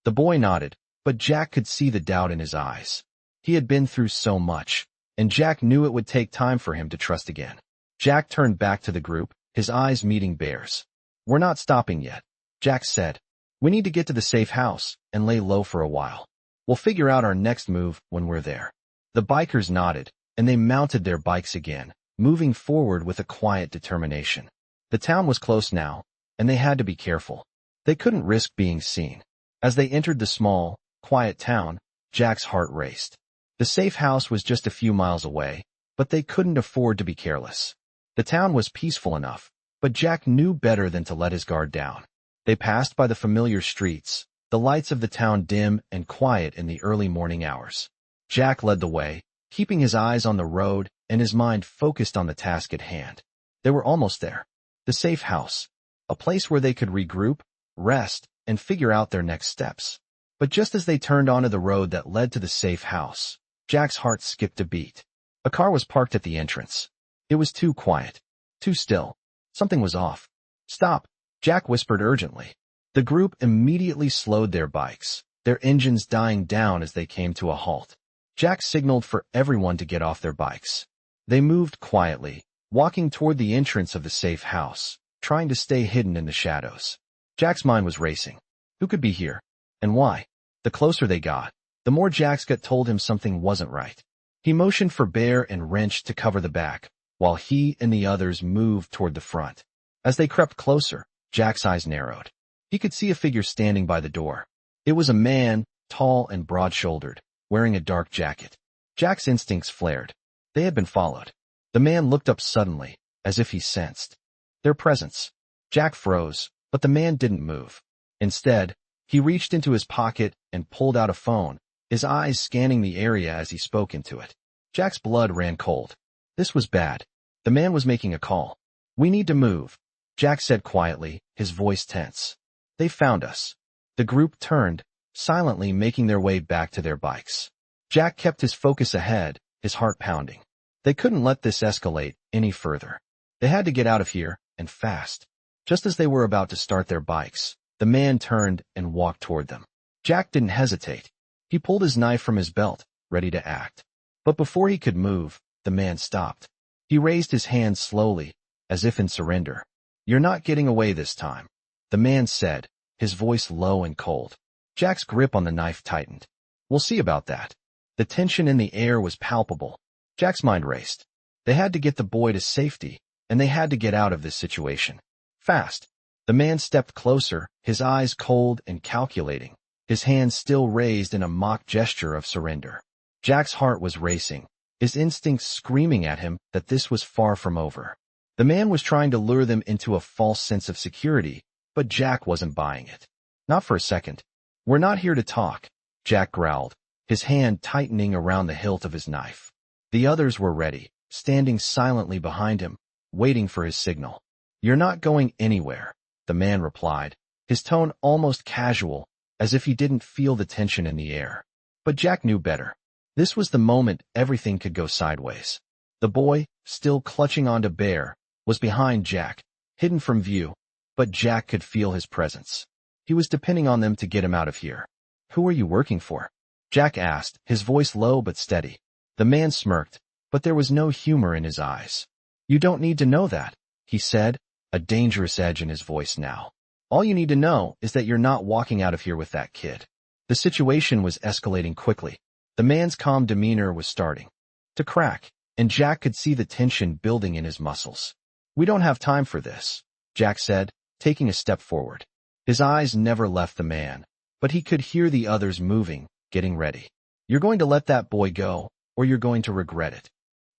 The boy nodded, but Jack could see the doubt in his eyes. He had been through so much, and Jack knew it would take time for him to trust again. Jack turned back to the group, his eyes meeting Bear's. We're not stopping yet, Jack said. We need to get to the safe house and lay low for a while. We'll figure out our next move when we're there. The bikers nodded, and they mounted their bikes again, moving forward with a quiet determination. The town was close now, and they had to be careful. They couldn't risk being seen. As they entered the small, quiet town, Jack's heart raced. The safe house was just a few miles away, but they couldn't afford to be careless. The town was peaceful enough, but Jack knew better than to let his guard down. They passed by the familiar streets, the lights of the town dim and quiet in the early morning hours. Jack led the way, keeping his eyes on the road and his mind focused on the task at hand. They were almost there. The safe house, a place where they could regroup, rest, and figure out their next steps. But just as they turned onto the road that led to the safe house, Jack's heart skipped a beat. A car was parked at the entrance. It was too quiet, too still. Something was off. Stop, Jack whispered urgently. The group immediately slowed their bikes, their engines dying down as they came to a halt. Jack signaled for everyone to get off their bikes. They moved quietly, walking toward the entrance of the safe house, trying to stay hidden in the shadows. Jack's mind was racing. Who could be here? And why? The closer they got, the more Jack's gut told him something wasn't right. He motioned for Bear and Wrench to cover the back, while he and the others moved toward the front. As they crept closer, Jack's eyes narrowed. He could see a figure standing by the door. It was a man, tall and broad-shouldered, wearing a dark jacket. Jack's instincts flared. They had been followed. The man looked up suddenly, as if he sensed their presence. Jack froze, but the man didn't move. Instead, he reached into his pocket and pulled out a phone, his eyes scanning the area as he spoke into it. Jack's blood ran cold. This was bad. The man was making a call. We need to move, Jack said quietly, his voice tense. They found us. The group turned, silently making their way back to their bikes. Jack kept his focus ahead, his heart pounding. They couldn't let this escalate any further. They had to get out of here, and fast. Just as they were about to start their bikes, the man turned and walked toward them. Jack didn't hesitate. He pulled his knife from his belt, ready to act. But before he could move, the man stopped. He raised his hand slowly, as if in surrender. You're not getting away this time, the man said, his voice low and cold. Jack's grip on the knife tightened. We'll see about that. The tension in the air was palpable. Jack's mind raced. They had to get the boy to safety, and they had to get out of this situation. Fast. The man stepped closer, his eyes cold and calculating, his hands still raised in a mock gesture of surrender. Jack's heart was racing, his instincts screaming at him that this was far from over. The man was trying to lure them into a false sense of security, but Jack wasn't buying it. Not for a second. We're not here to talk, Jack growled, his hand tightening around the hilt of his knife. The others were ready, standing silently behind him, waiting for his signal. You're not going anywhere, the man replied, his tone almost casual, as if he didn't feel the tension in the air. But Jack knew better. This was the moment everything could go sideways. The boy, still clutching onto Bear, was behind Jack, hidden from view, but Jack could feel his presence. He was depending on them to get him out of here. "Who are you working for?" Jack asked, his voice low but steady. The man smirked, but there was no humor in his eyes. "You don't need to know that," he said, a dangerous edge in his voice now. "All you need to know is that you're not walking out of here with that kid." The situation was escalating quickly. The man's calm demeanor was starting to crack, and Jack could see the tension building in his muscles. "We don't have time for this," Jack said, taking a step forward. His eyes never left the man, but he could hear the others moving, getting ready. "You're going to let that boy go, or you're going to regret it."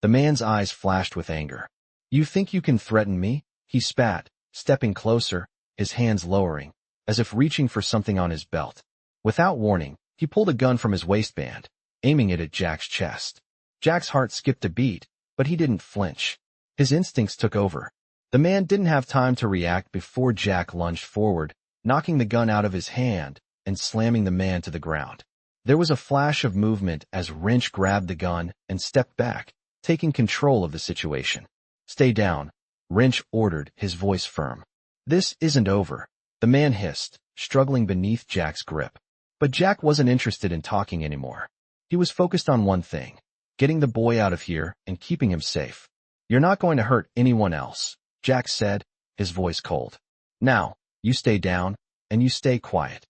The man's eyes flashed with anger. "You think you can threaten me?" he spat, stepping closer, his hands lowering, as if reaching for something on his belt. Without warning, he pulled a gun from his waistband, aiming it at Jack's chest. Jack's heart skipped a beat, but he didn't flinch. His instincts took over. The man didn't have time to react before Jack lunged forward, knocking the gun out of his hand and slamming the man to the ground. There was a flash of movement as Wrench grabbed the gun and stepped back, taking control of the situation. "Stay down," Wrench ordered, his voice firm. "This isn't over," the man hissed, struggling beneath Jack's grip. But Jack wasn't interested in talking anymore. He was focused on one thing: getting the boy out of here and keeping him safe. "You're not going to hurt anyone else," Jack said, his voice cold. "Now, you stay down, and you stay quiet."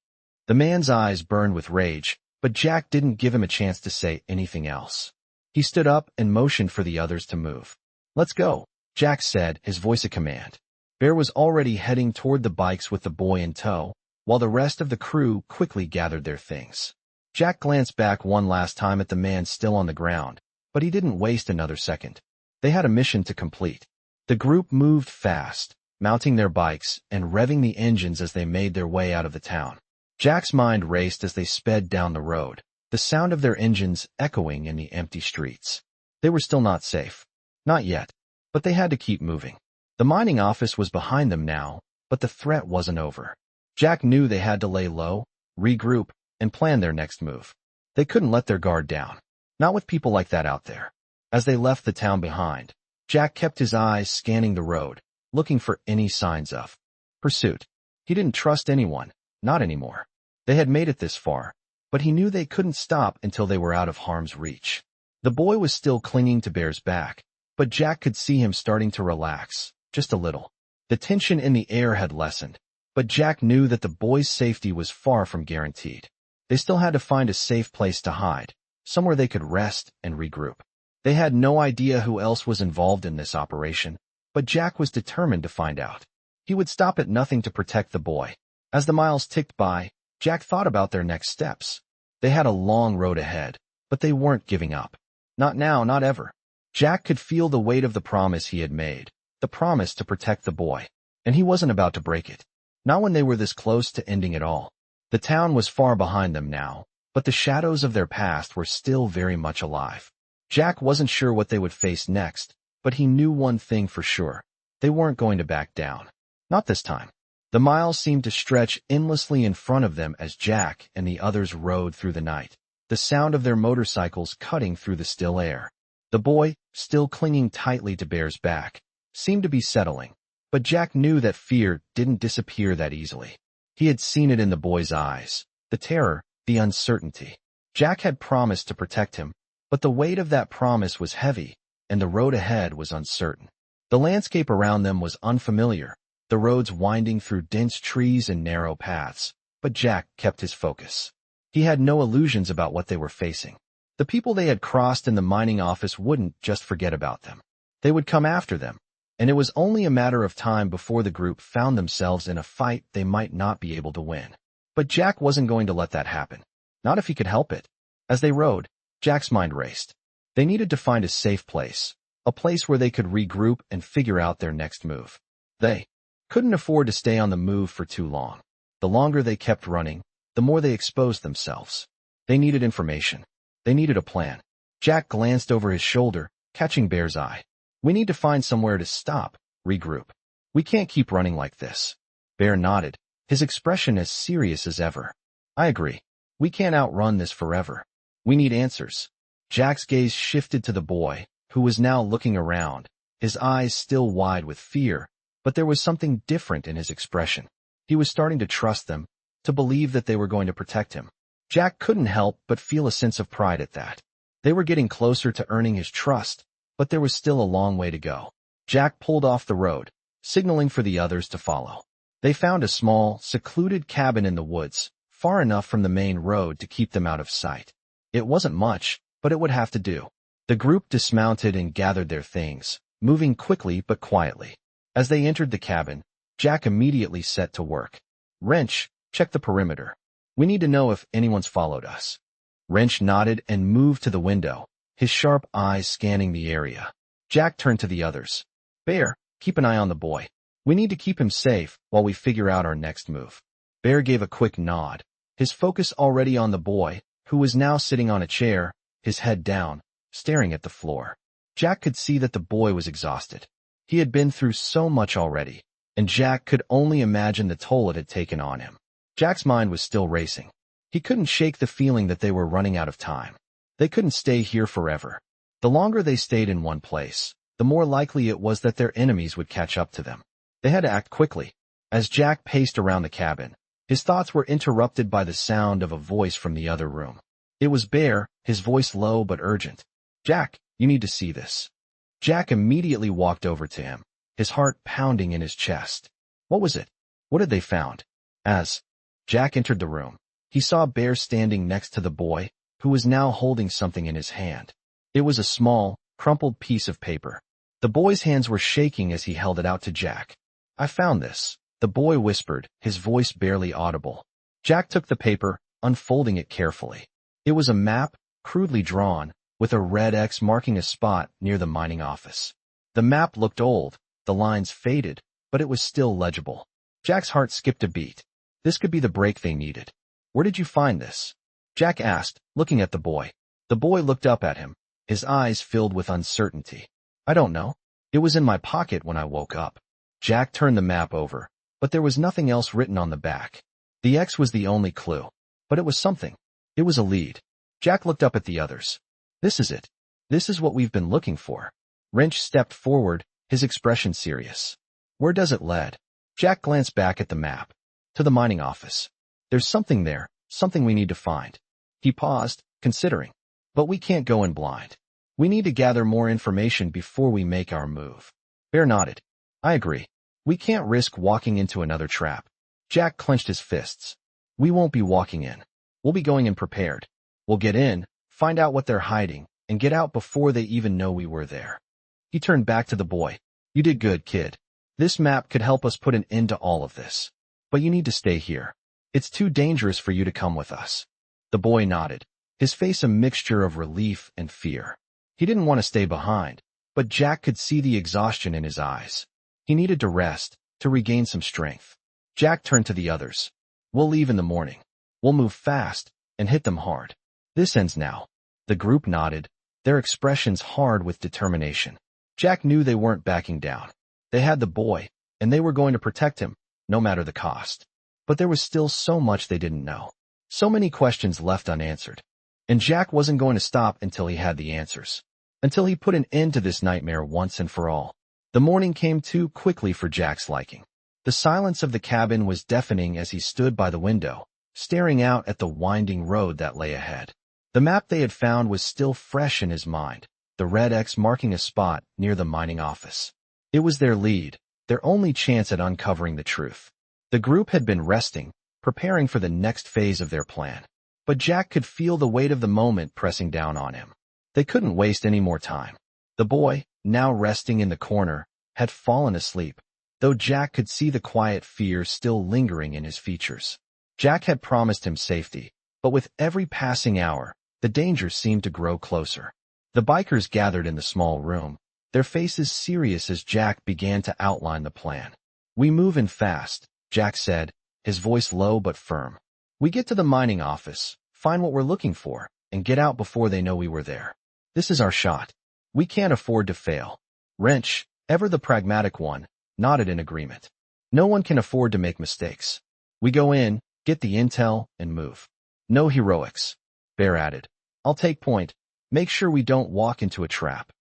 The man's eyes burned with rage, but Jack didn't give him a chance to say anything else. He stood up and motioned for the others to move. "Let's go," Jack said, his voice a command. Bear was already heading toward the bikes with the boy in tow, while the rest of the crew quickly gathered their things. Jack glanced back one last time at the man still on the ground, but he didn't waste another second. They had a mission to complete. The group moved fast, mounting their bikes and revving the engines as they made their way out of the town. Jack's mind raced as they sped down the road, the sound of their engines echoing in the empty streets. They were still not safe. Not yet, but they had to keep moving. The mining office was behind them now, but the threat wasn't over. Jack knew they had to lay low, regroup, and plan their next move. They couldn't let their guard down. Not with people like that out there. As they left the town behind, Jack kept his eyes scanning the road, looking for any signs of pursuit. He didn't trust anyone, not anymore. They had made it this far, but he knew they couldn't stop until they were out of harm's reach. The boy was still clinging to Bear's back, but Jack could see him starting to relax, just a little. The tension in the air had lessened, but Jack knew that the boy's safety was far from guaranteed. They still had to find a safe place to hide, somewhere they could rest and regroup. They had no idea who else was involved in this operation, but Jack was determined to find out. He would stop at nothing to protect the boy. As the miles ticked by, Jack thought about their next steps. They had a long road ahead, but they weren't giving up. Not now, not ever. Jack could feel the weight of the promise he had made, the promise to protect the boy, and he wasn't about to break it. Not when they were this close to ending it all. The town was far behind them now, but the shadows of their past were still very much alive. Jack wasn't sure what they would face next, but he knew one thing for sure: they weren't going to back down. Not this time. The miles seemed to stretch endlessly in front of them as Jack and the others rode through the night, the sound of their motorcycles cutting through the still air. The boy, still clinging tightly to Bear's back, seemed to be settling, but Jack knew that fear didn't disappear that easily. He had seen it in the boy's eyes, the terror, the uncertainty. Jack had promised to protect him, but the weight of that promise was heavy, and the road ahead was uncertain. The landscape around them was unfamiliar, the roads winding through dense trees and narrow paths, but Jack kept his focus. He had no illusions about what they were facing. The people they had crossed in the mining office wouldn't just forget about them. They would come after them, and it was only a matter of time before the group found themselves in a fight they might not be able to win. But Jack wasn't going to let that happen. Not if he could help it. As they rode, Jack's mind raced. They needed to find a safe place, a place where they could regroup and figure out their next move. They couldn't afford to stay on the move for too long. The longer they kept running, the more they exposed themselves. They needed information. They needed a plan. Jack glanced over his shoulder, catching Bear's eye. "We need to find somewhere to stop, regroup. We can't keep running like this." Bear nodded, his expression as serious as ever. "I agree. We can't outrun this forever. We need answers." Jack's gaze shifted to the boy, who was now looking around, his eyes still wide with fear, but there was something different in his expression. He was starting to trust them, to believe that they were going to protect him. Jack couldn't help but feel a sense of pride at that. They were getting closer to earning his trust, but there was still a long way to go. Jack pulled off the road, signaling for the others to follow. They found a small, secluded cabin in the woods, far enough from the main road to keep them out of sight. It wasn't much, but it would have to do. The group dismounted and gathered their things, moving quickly but quietly. As they entered the cabin, Jack immediately set to work. "Wrench, check the perimeter. We need to know if anyone's followed us." Wrench nodded and moved to the window, his sharp eyes scanning the area. Jack turned to the others. "Bear, keep an eye on the boy. We need to keep him safe while we figure out our next move." Bear gave a quick nod, his focus already on the boy, who was now sitting on a chair, his head down, staring at the floor. Jack could see that the boy was exhausted. He had been through so much already, and Jack could only imagine the toll it had taken on him. Jack's mind was still racing. He couldn't shake the feeling that they were running out of time. They couldn't stay here forever. The longer they stayed in one place, the more likely it was that their enemies would catch up to them. They had to act quickly. As Jack paced around the cabin, his thoughts were interrupted by the sound of a voice from the other room. It was Bear, his voice low but urgent. "Jack, you need to see this." Jack immediately walked over to him, his heart pounding in his chest. What was it? What had they found? As Jack entered the room, he saw Bear standing next to the boy, who was now holding something in his hand. It was a small, crumpled piece of paper. The boy's hands were shaking as he held it out to Jack. "I found this," the boy whispered, his voice barely audible. Jack took the paper, unfolding it carefully. It was a map, crudely drawn, with a red X marking a spot near the mining office. The map looked old, the lines faded, but it was still legible. Jack's heart skipped a beat. This could be the break they needed. "Where did you find this?" Jack asked, looking at the boy. The boy looked up at him, his eyes filled with uncertainty. "I don't know. It was in my pocket when I woke up." Jack turned the map over, but there was nothing else written on the back. The X was the only clue, but it was something. It was a lead. Jack looked up at the others. "This is it. This is what we've been looking for." Wrench stepped forward, his expression serious. "Where does it lead?" Jack glanced back at the map. "To the mining office. There's something there, something we need to find." He paused, considering. "But we can't go in blind. We need to gather more information before we make our move." Bear nodded. "I agree. We can't risk walking into another trap." Jack clenched his fists. "We won't be walking in. We'll be going in prepared. We'll get in, find out what they're hiding, and get out before they even know we were there." He turned back to the boy. "You did good, kid. This map could help us put an end to all of this. But you need to stay here. It's too dangerous for you to come with us." The boy nodded, his face a mixture of relief and fear. He didn't want to stay behind, but Jack could see the exhaustion in his eyes. He needed to rest, to regain some strength. Jack turned to the others. "We'll leave in the morning. We'll move fast and hit them hard. This ends now." The group nodded, their expressions hard with determination. Jack knew they weren't backing down. They had the boy, and they were going to protect him, no matter the cost. But there was still so much they didn't know. So many questions left unanswered. And Jack wasn't going to stop until he had the answers. Until he put an end to this nightmare once and for all. The morning came too quickly for Jack's liking. The silence of the cabin was deafening as he stood by the window, staring out at the winding road that lay ahead. The map they had found was still fresh in his mind, the red X marking a spot near the mining office. It was their lead, their only chance at uncovering the truth. The group had been resting, preparing for the next phase of their plan. But Jack could feel the weight of the moment pressing down on him. They couldn't waste any more time. The boy, now resting in the corner, had fallen asleep, though Jack could see the quiet fear still lingering in his features. Jack had promised him safety, but with every passing hour, the danger seemed to grow closer. The bikers gathered in the small room, their faces serious as Jack began to outline the plan. "We move in fast," Jack said, his voice low but firm. "We get to the mining office, find what we're looking for, and get out before they know we were there. This is our shot. We can't afford to fail." Wrench, ever the pragmatic one, nodded in agreement. "No one can afford to make mistakes. We go in, get the intel, and move. No heroics." Bear added. "I'll take point. Make sure we don't walk into a trap."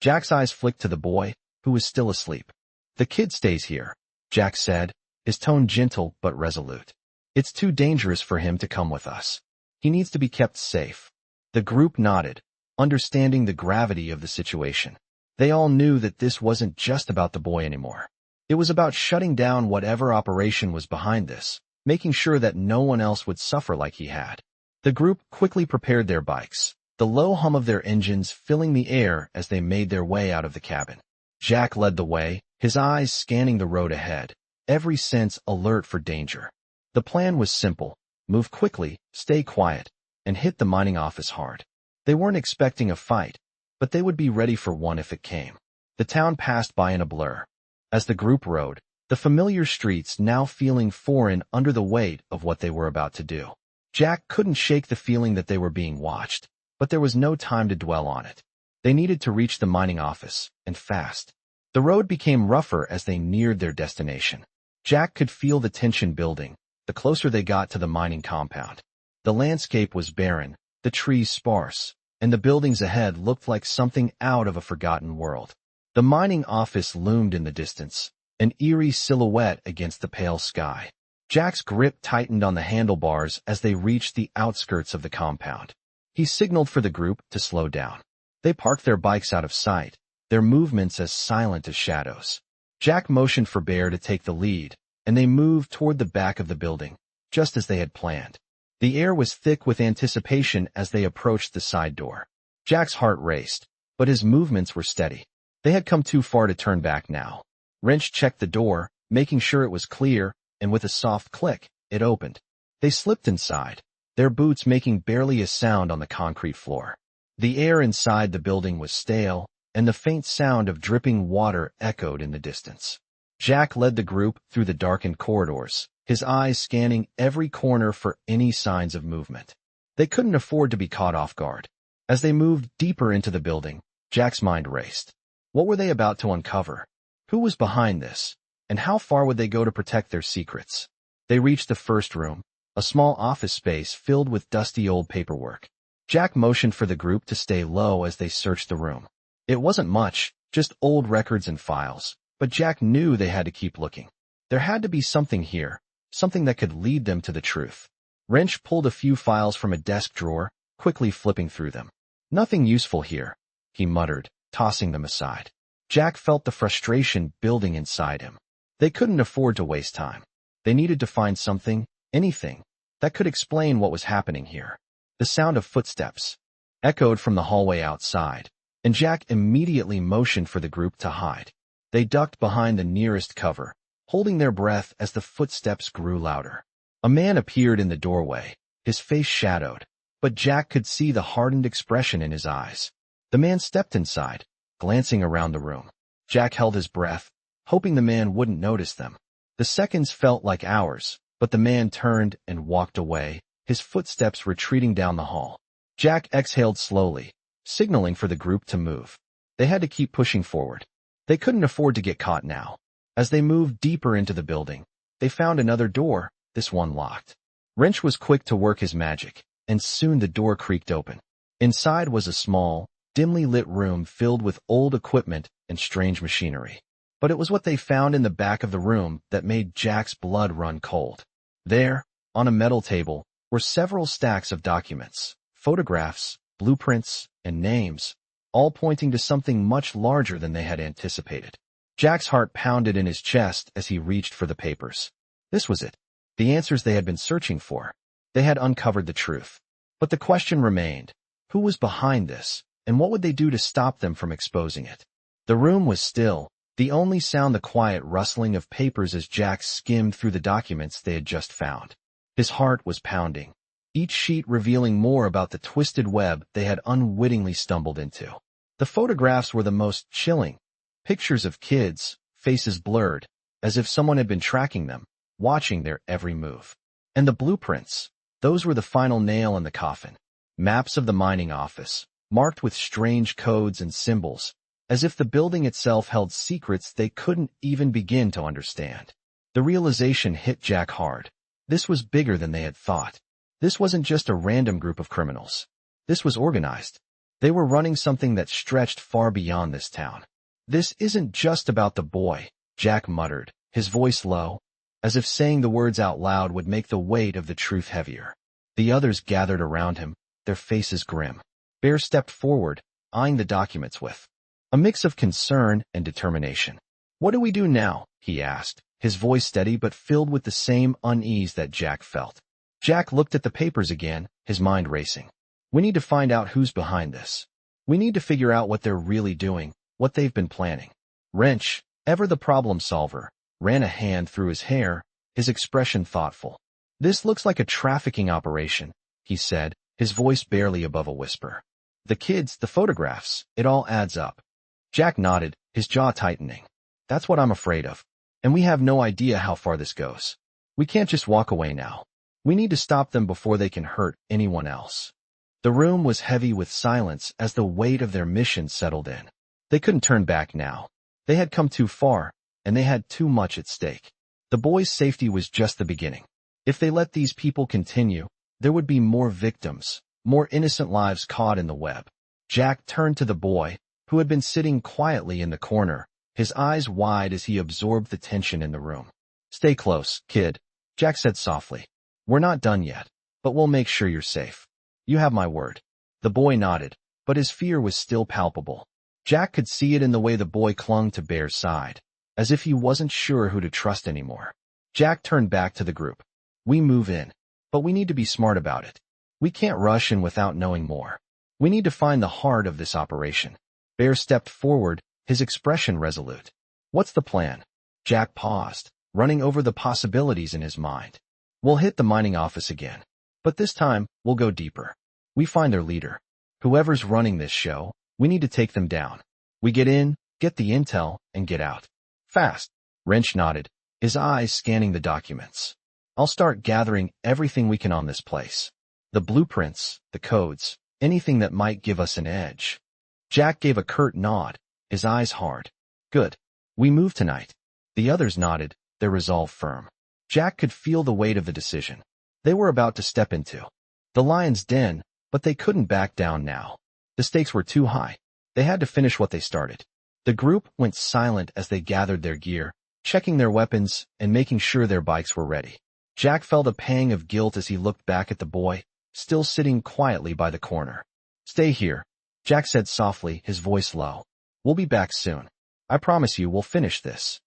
Jack's eyes flicked to the boy, who was still asleep. "The kid stays here," Jack said, his tone gentle but resolute. "It's too dangerous for him to come with us. He needs to be kept safe." The group nodded, understanding the gravity of the situation. They all knew that this wasn't just about the boy anymore. It was about shutting down whatever operation was behind this, making sure that no one else would suffer like he had. The group quickly prepared their bikes, the low hum of their engines filling the air as they made their way out of the cabin. Jack led the way, his eyes scanning the road ahead, every sense alert for danger. The plan was simple: move quickly, stay quiet, and hit the mining office hard. They weren't expecting a fight, but they would be ready for one if it came. The town passed by in a blur. As the group rode, the familiar streets now feeling foreign under the weight of what they were about to do. Jack couldn't shake the feeling that they were being watched, but there was no time to dwell on it. They needed to reach the mining office, and fast. The road became rougher as they neared their destination. Jack could feel the tension building, the closer they got to the mining compound. The landscape was barren, the trees sparse, and the buildings ahead looked like something out of a forgotten world. The mining office loomed in the distance, an eerie silhouette against the pale sky. Jack's grip tightened on the handlebars as they reached the outskirts of the compound. He signaled for the group to slow down. They parked their bikes out of sight, their movements as silent as shadows. Jack motioned for Bear to take the lead, and they moved toward the back of the building, just as they had planned. The air was thick with anticipation as they approached the side door. Jack's heart raced, but his movements were steady. They had come too far to turn back now. Wrench checked the door, making sure it was clear, and with a soft click, it opened. They slipped inside, their boots making barely a sound on the concrete floor. The air inside the building was stale, and the faint sound of dripping water echoed in the distance. Jack led the group through the darkened corridors, his eyes scanning every corner for any signs of movement. They couldn't afford to be caught off guard. As they moved deeper into the building, Jack's mind raced. What were they about to uncover? Who was behind this? And how far would they go to protect their secrets? They reached the first room, a small office space filled with dusty old paperwork. Jack motioned for the group to stay low as they searched the room. It wasn't much, just old records and files, but Jack knew they had to keep looking. There had to be something here, something that could lead them to the truth. Wrench pulled a few files from a desk drawer, quickly flipping through them. "Nothing useful here," he muttered, tossing them aside. Jack felt the frustration building inside him. They couldn't afford to waste time. They needed to find something, anything, that could explain what was happening here. The sound of footsteps echoed from the hallway outside, and Jack immediately motioned for the group to hide. They ducked behind the nearest cover, holding their breath as the footsteps grew louder. A man appeared in the doorway, his face shadowed, but Jack could see the hardened expression in his eyes. The man stepped inside, glancing around the room. Jack held his breath, hoping the man wouldn't notice them. The seconds felt like hours, but the man turned and walked away, his footsteps retreating down the hall. Jack exhaled slowly, signaling for the group to move. They had to keep pushing forward. They couldn't afford to get caught now. As they moved deeper into the building, they found another door, this one locked. Wrench was quick to work his magic, and soon the door creaked open. Inside was a small, dimly lit room filled with old equipment and strange machinery. But it was what they found in the back of the room that made Jack's blood run cold. There, on a metal table, were several stacks of documents, photographs, blueprints, and names, all pointing to something much larger than they had anticipated. Jack's heart pounded in his chest as he reached for the papers. This was it. The answers they had been searching for. They had uncovered the truth. But the question remained, who was behind this, and what would they do to stop them from exposing it? The room was still, the only sound the quiet rustling of papers as Jack skimmed through the documents they had just found. His heart was pounding, each sheet revealing more about the twisted web they had unwittingly stumbled into. The photographs were the most chilling. Pictures of kids, faces blurred, as if someone had been tracking them, watching their every move. And the blueprints, those were the final nail in the coffin. Maps of the mining office, marked with strange codes and symbols, as if the building itself held secrets they couldn't even begin to understand. The realization hit Jack hard. This was bigger than they had thought. This wasn't just a random group of criminals. This was organized. They were running something that stretched far beyond this town. "This isn't just about the boy," Jack muttered, his voice low, as if saying the words out loud would make the weight of the truth heavier. The others gathered around him, their faces grim. Bear stepped forward, eyeing the documents with a mix of concern and determination. "What do we do now?" he asked, his voice steady but filled with the same unease that Jack felt. Jack looked at the papers again, his mind racing. "We need to find out who's behind this. We need to figure out what they're really doing, what they've been planning." Wrench, ever the problem solver, ran a hand through his hair, his expression thoughtful. "This looks like a trafficking operation," he said, his voice barely above a whisper. "The kids, the photographs, it all adds up." Jack nodded, his jaw tightening. "That's what I'm afraid of. And we have no idea how far this goes. We can't just walk away now. We need to stop them before they can hurt anyone else." The room was heavy with silence as the weight of their mission settled in. They couldn't turn back now. They had come too far, and they had too much at stake. The boys' safety was just the beginning. If they let these people continue, there would be more victims, more innocent lives caught in the web. Jack turned to the boy, who had been sitting quietly in the corner, his eyes wide as he absorbed the tension in the room. "Stay close, kid," Jack said softly. "We're not done yet, but we'll make sure you're safe. You have my word." The boy nodded, but his fear was still palpable. Jack could see it in the way the boy clung to Bear's side, as if he wasn't sure who to trust anymore. Jack turned back to the group. "We move in, but we need to be smart about it. We can't rush in without knowing more. We need to find the heart of this operation." Bear stepped forward, his expression resolute. "What's the plan?" Jack paused, running over the possibilities in his mind. "We'll hit the mining office again. But this time, we'll go deeper. We find their leader. Whoever's running this show, we need to take them down. We get in, get the intel, and get out. Fast." Wrench nodded, his eyes scanning the documents. "I'll start gathering everything we can on this place. The blueprints, the codes, anything that might give us an edge." Jack gave a curt nod, his eyes hard. "Good. We move tonight." The others nodded, their resolve firm. Jack could feel the weight of the decision. They were about to step into the lion's den, but they couldn't back down now. The stakes were too high. They had to finish what they started. The group went silent as they gathered their gear, checking their weapons and making sure their bikes were ready. Jack felt a pang of guilt as he looked back at the boy, still sitting quietly by the corner. "Stay here," Jack said softly, his voice low. "We'll be back soon. I promise you we'll finish this."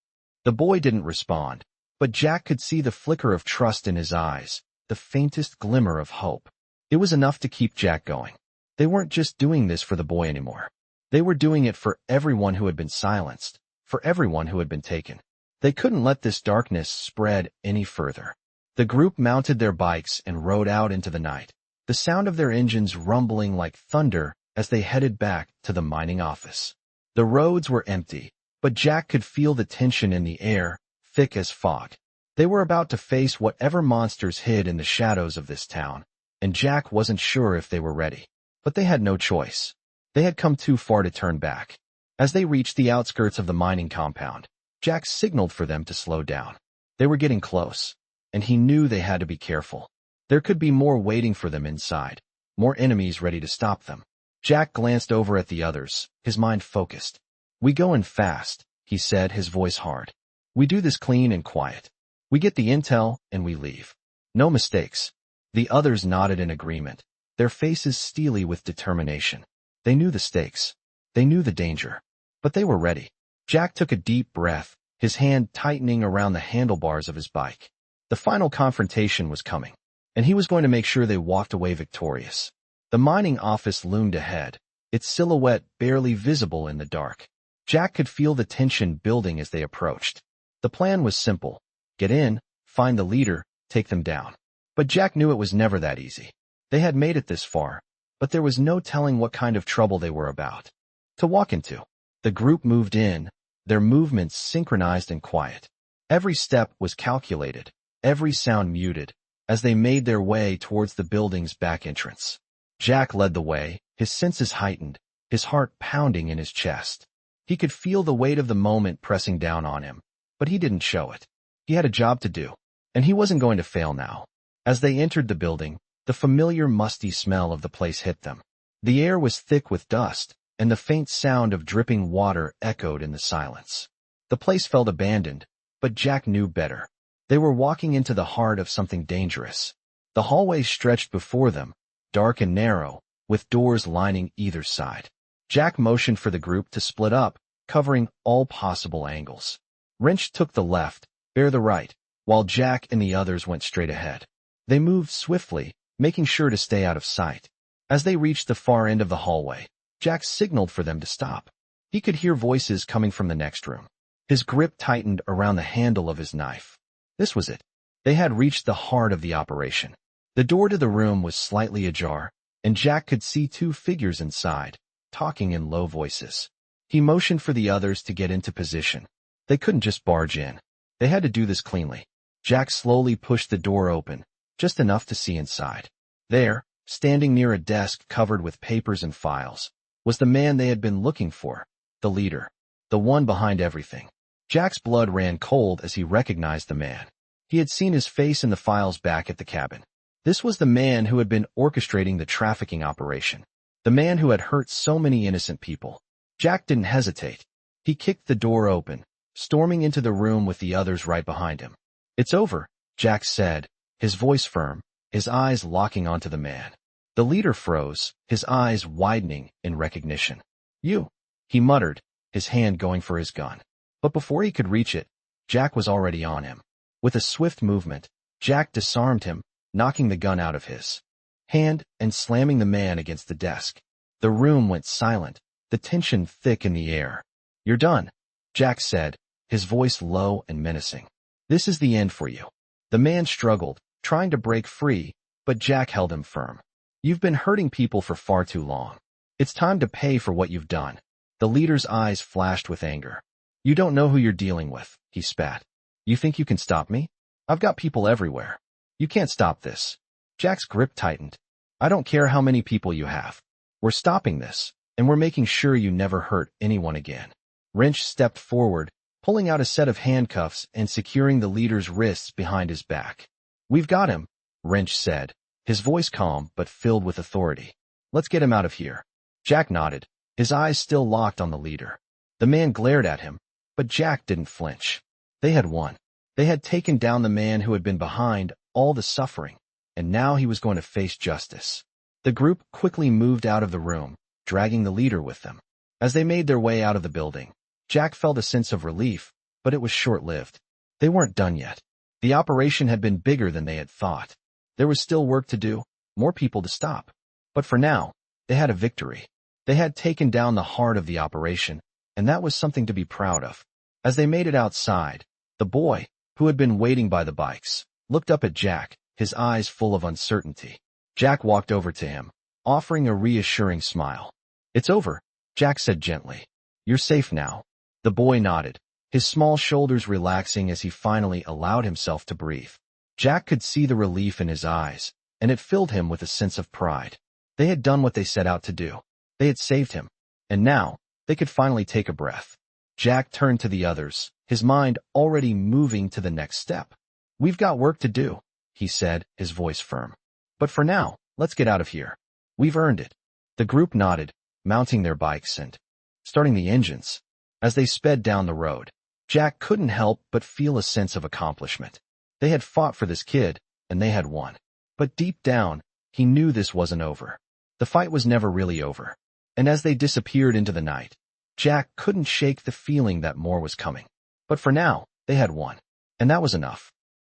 The boy didn't respond, but Jack could see the flicker of trust in his eyes, the faintest glimmer of hope. It was enough to keep Jack going. They weren't just doing this for the boy anymore. They were doing it for everyone who had been silenced, for everyone who had been taken. They couldn't let this darkness spread any further. The group mounted their bikes and rode out into the night, the sound of their engines rumbling like thunder as they headed back to the mining office. The roads were empty, but Jack could feel the tension in the air, thick as fog. They were about to face whatever monsters hid in the shadows of this town, and Jack wasn't sure if they were ready. But they had no choice. They had come too far to turn back. As they reached the outskirts of the mining compound, Jack signaled for them to slow down. They were getting close, and he knew they had to be careful. There could be more waiting for them inside, more enemies ready to stop them. Jack glanced over at the others, his mind focused. "We go in fast," he said, his voice hard. "We do this clean and quiet. We get the intel, and we leave. No mistakes." The others nodded in agreement, their faces steely with determination. They knew the stakes. They knew the danger. But they were ready. Jack took a deep breath, his hand tightening around the handlebars of his bike. The final confrontation was coming, and he was going to make sure they walked away victorious. The mining office loomed ahead, its silhouette barely visible in the dark. Jack could feel the tension building as they approached. The plan was simple. Get in, find the leader, take them down. But Jack knew it was never that easy. They had made it this far, but there was no telling what kind of trouble they were about to walk into. The group moved in, their movements synchronized and quiet. Every step was calculated, every sound muted, as they made their way towards the building's back entrance. Jack led the way, his senses heightened, his heart pounding in his chest. He could feel the weight of the moment pressing down on him, but he didn't show it. He had a job to do, and he wasn't going to fail now. As they entered the building, the familiar musty smell of the place hit them. The air was thick with dust, and the faint sound of dripping water echoed in the silence. The place felt abandoned, but Jack knew better. They were walking into the heart of something dangerous. The hallway stretched before them, dark and narrow, with doors lining either side. Jack motioned for the group to split up, covering all possible angles. Wrench took the left, Bear the right, while Jack and the others went straight ahead. They moved swiftly, making sure to stay out of sight. As they reached the far end of the hallway, Jack signaled for them to stop. He could hear voices coming from the next room. His grip tightened around the handle of his knife. This was it. They had reached the heart of the operation. The door to the room was slightly ajar, and Jack could see two figures inside, talking in low voices. He motioned for the others to get into position. They couldn't just barge in. They had to do this cleanly. Jack slowly pushed the door open, just enough to see inside. There, standing near a desk covered with papers and files, was the man they had been looking for, the leader, the one behind everything. Jack's blood ran cold as he recognized the man. He had seen his face in the files back at the cabin. This was the man who had been orchestrating the trafficking operation, the man who had hurt so many innocent people. Jack didn't hesitate. He kicked the door open, storming into the room with the others right behind him. "It's over," Jack said, his voice firm, his eyes locking onto the man. The leader froze, his eyes widening in recognition. "You," he muttered, his hand going for his gun. But before he could reach it, Jack was already on him. With a swift movement, Jack disarmed him, knocking the gun out of his hand and slamming the man against the desk. The room went silent, the tension thick in the air. "You're done," Jack said, his voice low and menacing. "This is the end for you." The man struggled, trying to break free, but Jack held him firm. "You've been hurting people for far too long. It's time to pay for what you've done." The leader's eyes flashed with anger. "You don't know who you're dealing with," he spat. "You think you can stop me? I've got people everywhere. You can't stop this." Jack's grip tightened. "I don't care how many people you have. We're stopping this, and we're making sure you never hurt anyone again." Wrench stepped forward, pulling out a set of handcuffs and securing the leader's wrists behind his back. "We've got him," Wrench said, his voice calm but filled with authority. "Let's get him out of here." Jack nodded, his eyes still locked on the leader. The man glared at him, but Jack didn't flinch. They had won. They had taken down the man who had been behind all the suffering, and now he was going to face justice. The group quickly moved out of the room, dragging the leader with them. As they made their way out of the building, Jack felt a sense of relief, but it was short-lived. They weren't done yet. The operation had been bigger than they had thought. There was still work to do, more people to stop. But for now, they had a victory. They had taken down the heart of the operation, and that was something to be proud of. As they made it outside, the boy, who had been waiting by the bikes, looked up at Jack, his eyes full of uncertainty. Jack walked over to him, offering a reassuring smile. "It's over," Jack said gently. "You're safe now." The boy nodded, his small shoulders relaxing as he finally allowed himself to breathe. Jack could see the relief in his eyes, and it filled him with a sense of pride. They had done what they set out to do. They had saved him, and now they could finally take a breath. Jack turned to the others, his mind already moving to the next step. "We've got work to do," he said, his voice firm. "But for now, let's get out of here. We've earned it." The group nodded, mounting their bikes and starting the engines. As they sped down the road, Jack couldn't help but feel a sense of accomplishment. They had fought for this kid, and they had won. But deep down, he knew this wasn't over. The fight was never really over. And as they disappeared into the night, Jack couldn't shake the feeling that more was coming. But for now, they had won. And that was enough.